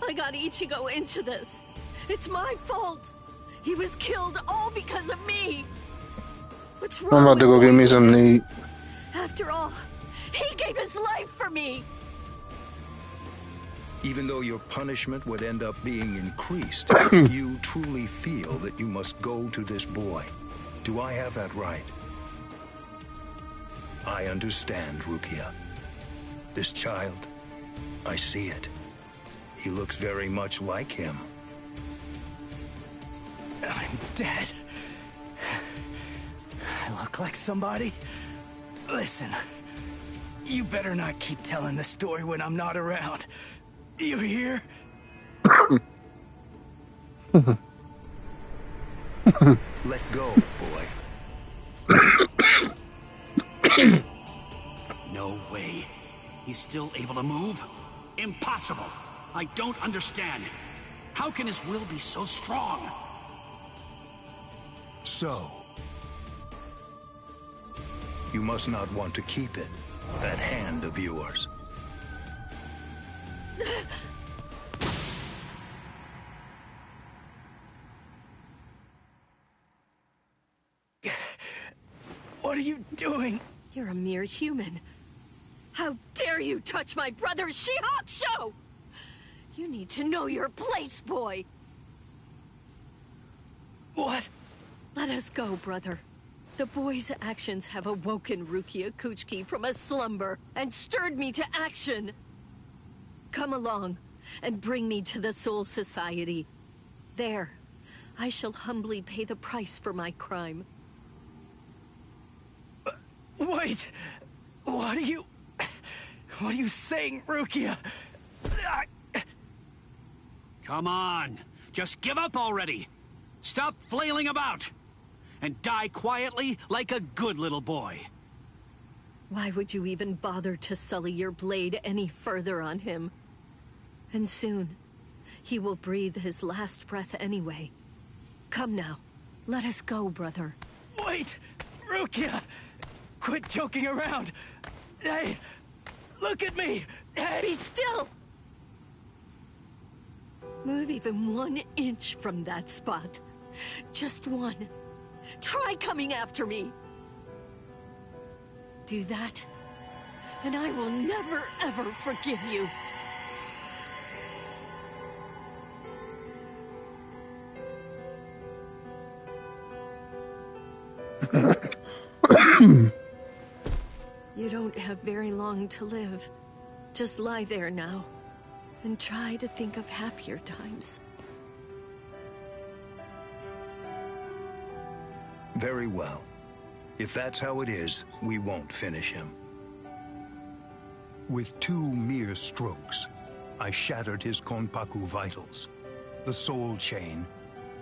B: I got Ichigo into this. It's my fault. He was killed all because of me. What's wrong
M: I'm about to go
B: with
M: get me some to eat.
B: After all, he gave his life for me.
H: Even though your punishment would end up being increased, you truly feel that you must go to this boy. Do I have that right? I understand, Rukia. This child, I see it. He looks very much like him.
I: I'm dead. I look like somebody? Listen, you better not keep telling the story when I'm not around. You hear?
H: Let go, boy.
N: No way. He's still able to move? Impossible. I don't understand. How can his will be so strong?
H: So, you must not want to keep it, that hand of yours.
I: What are you doing?
B: You're a mere human. How dare you touch my brother Shihakusho! You need to know your place, boy.
I: What?
B: Let us go, brother. The boy's actions have awoken Rukia Kuchiki from a slumber and stirred me to action. Come along and bring me to the Soul Society. There, I shall humbly pay the price for my crime.
I: Wait! What are you saying, Rukia?
N: Come on. Just give up already. Stop flailing about. And die quietly like a good little boy.
B: Why would you even bother to sully your blade any further on him? And soon, he will breathe his last breath anyway. Come now, let us go, brother.
I: Wait! Rukia! Quit joking around! Hey! Look at me! Hey!
B: Be still! Move even 1 inch from that spot. Just one. Try coming after me. Do that, and I will never, ever forgive you. You don't have very long to live. Just lie there now, and try to think of happier times.
H: Very well. If that's how it is, we won't finish him.
R: With 2 mere strokes, I shattered his Konpaku vitals, the soul chain,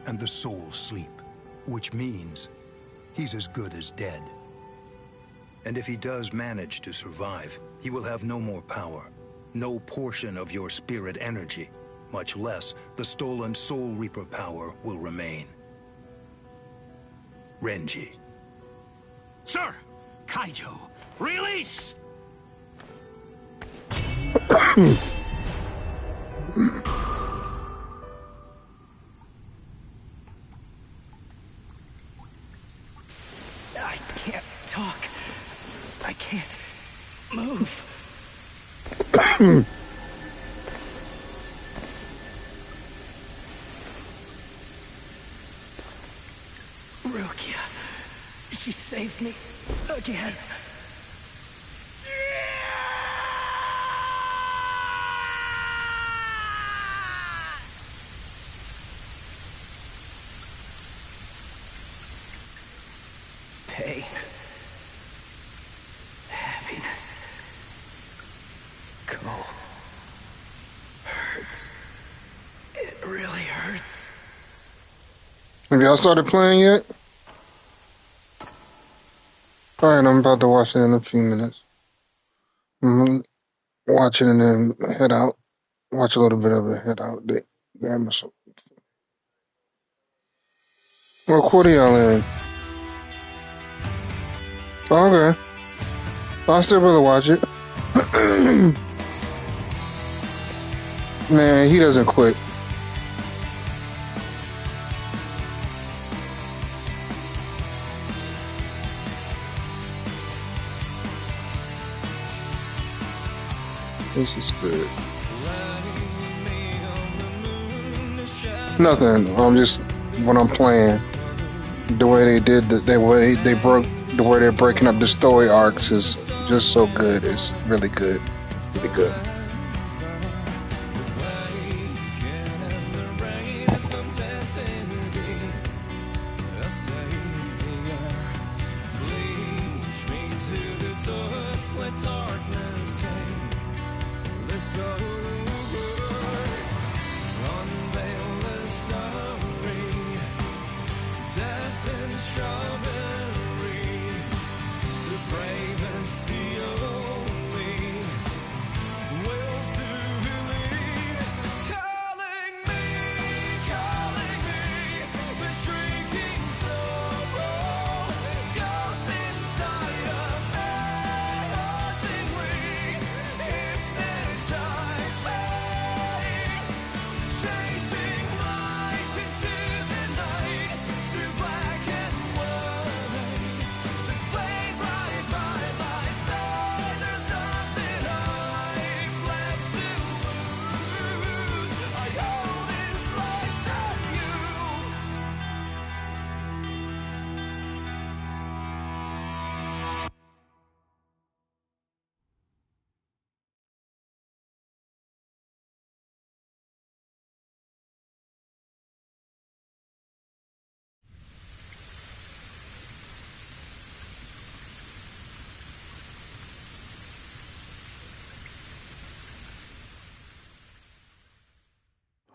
R: and the soul sleep, which means he's as good as dead. And if he does manage to survive, he will have no more power, no portion of your spirit energy, much less the stolen Soul Reaper power will remain. Renji.
N: Sir! Kaijo, release!
Q: I can't talk. I can't move. Rukia, she saved me again. Pain. Heaviness. Cold. Hurts. It really hurts.
M: Have y'all started playing yet? Alright, I'm about to watch it in a few minutes. Watch it and then head out. Watch a little bit of it, head out. Grab me some. What quarter y'all in? Oh, okay. I'll still really watch it. Man, he doesn't quit. This is good. Nothing. I'm just when I'm playing, the way they did the way they broke the way they're breaking up the story arcs is just so good. It's really good, really good.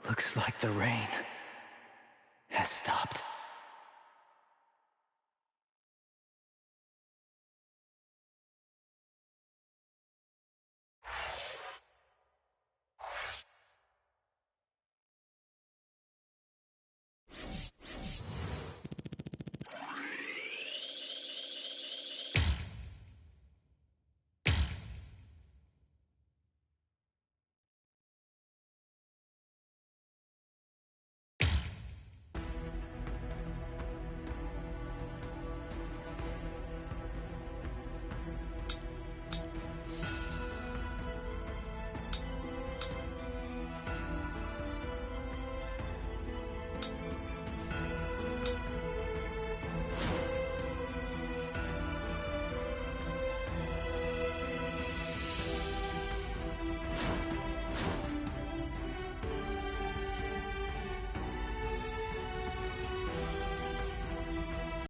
Q: Looks like the rain has stopped.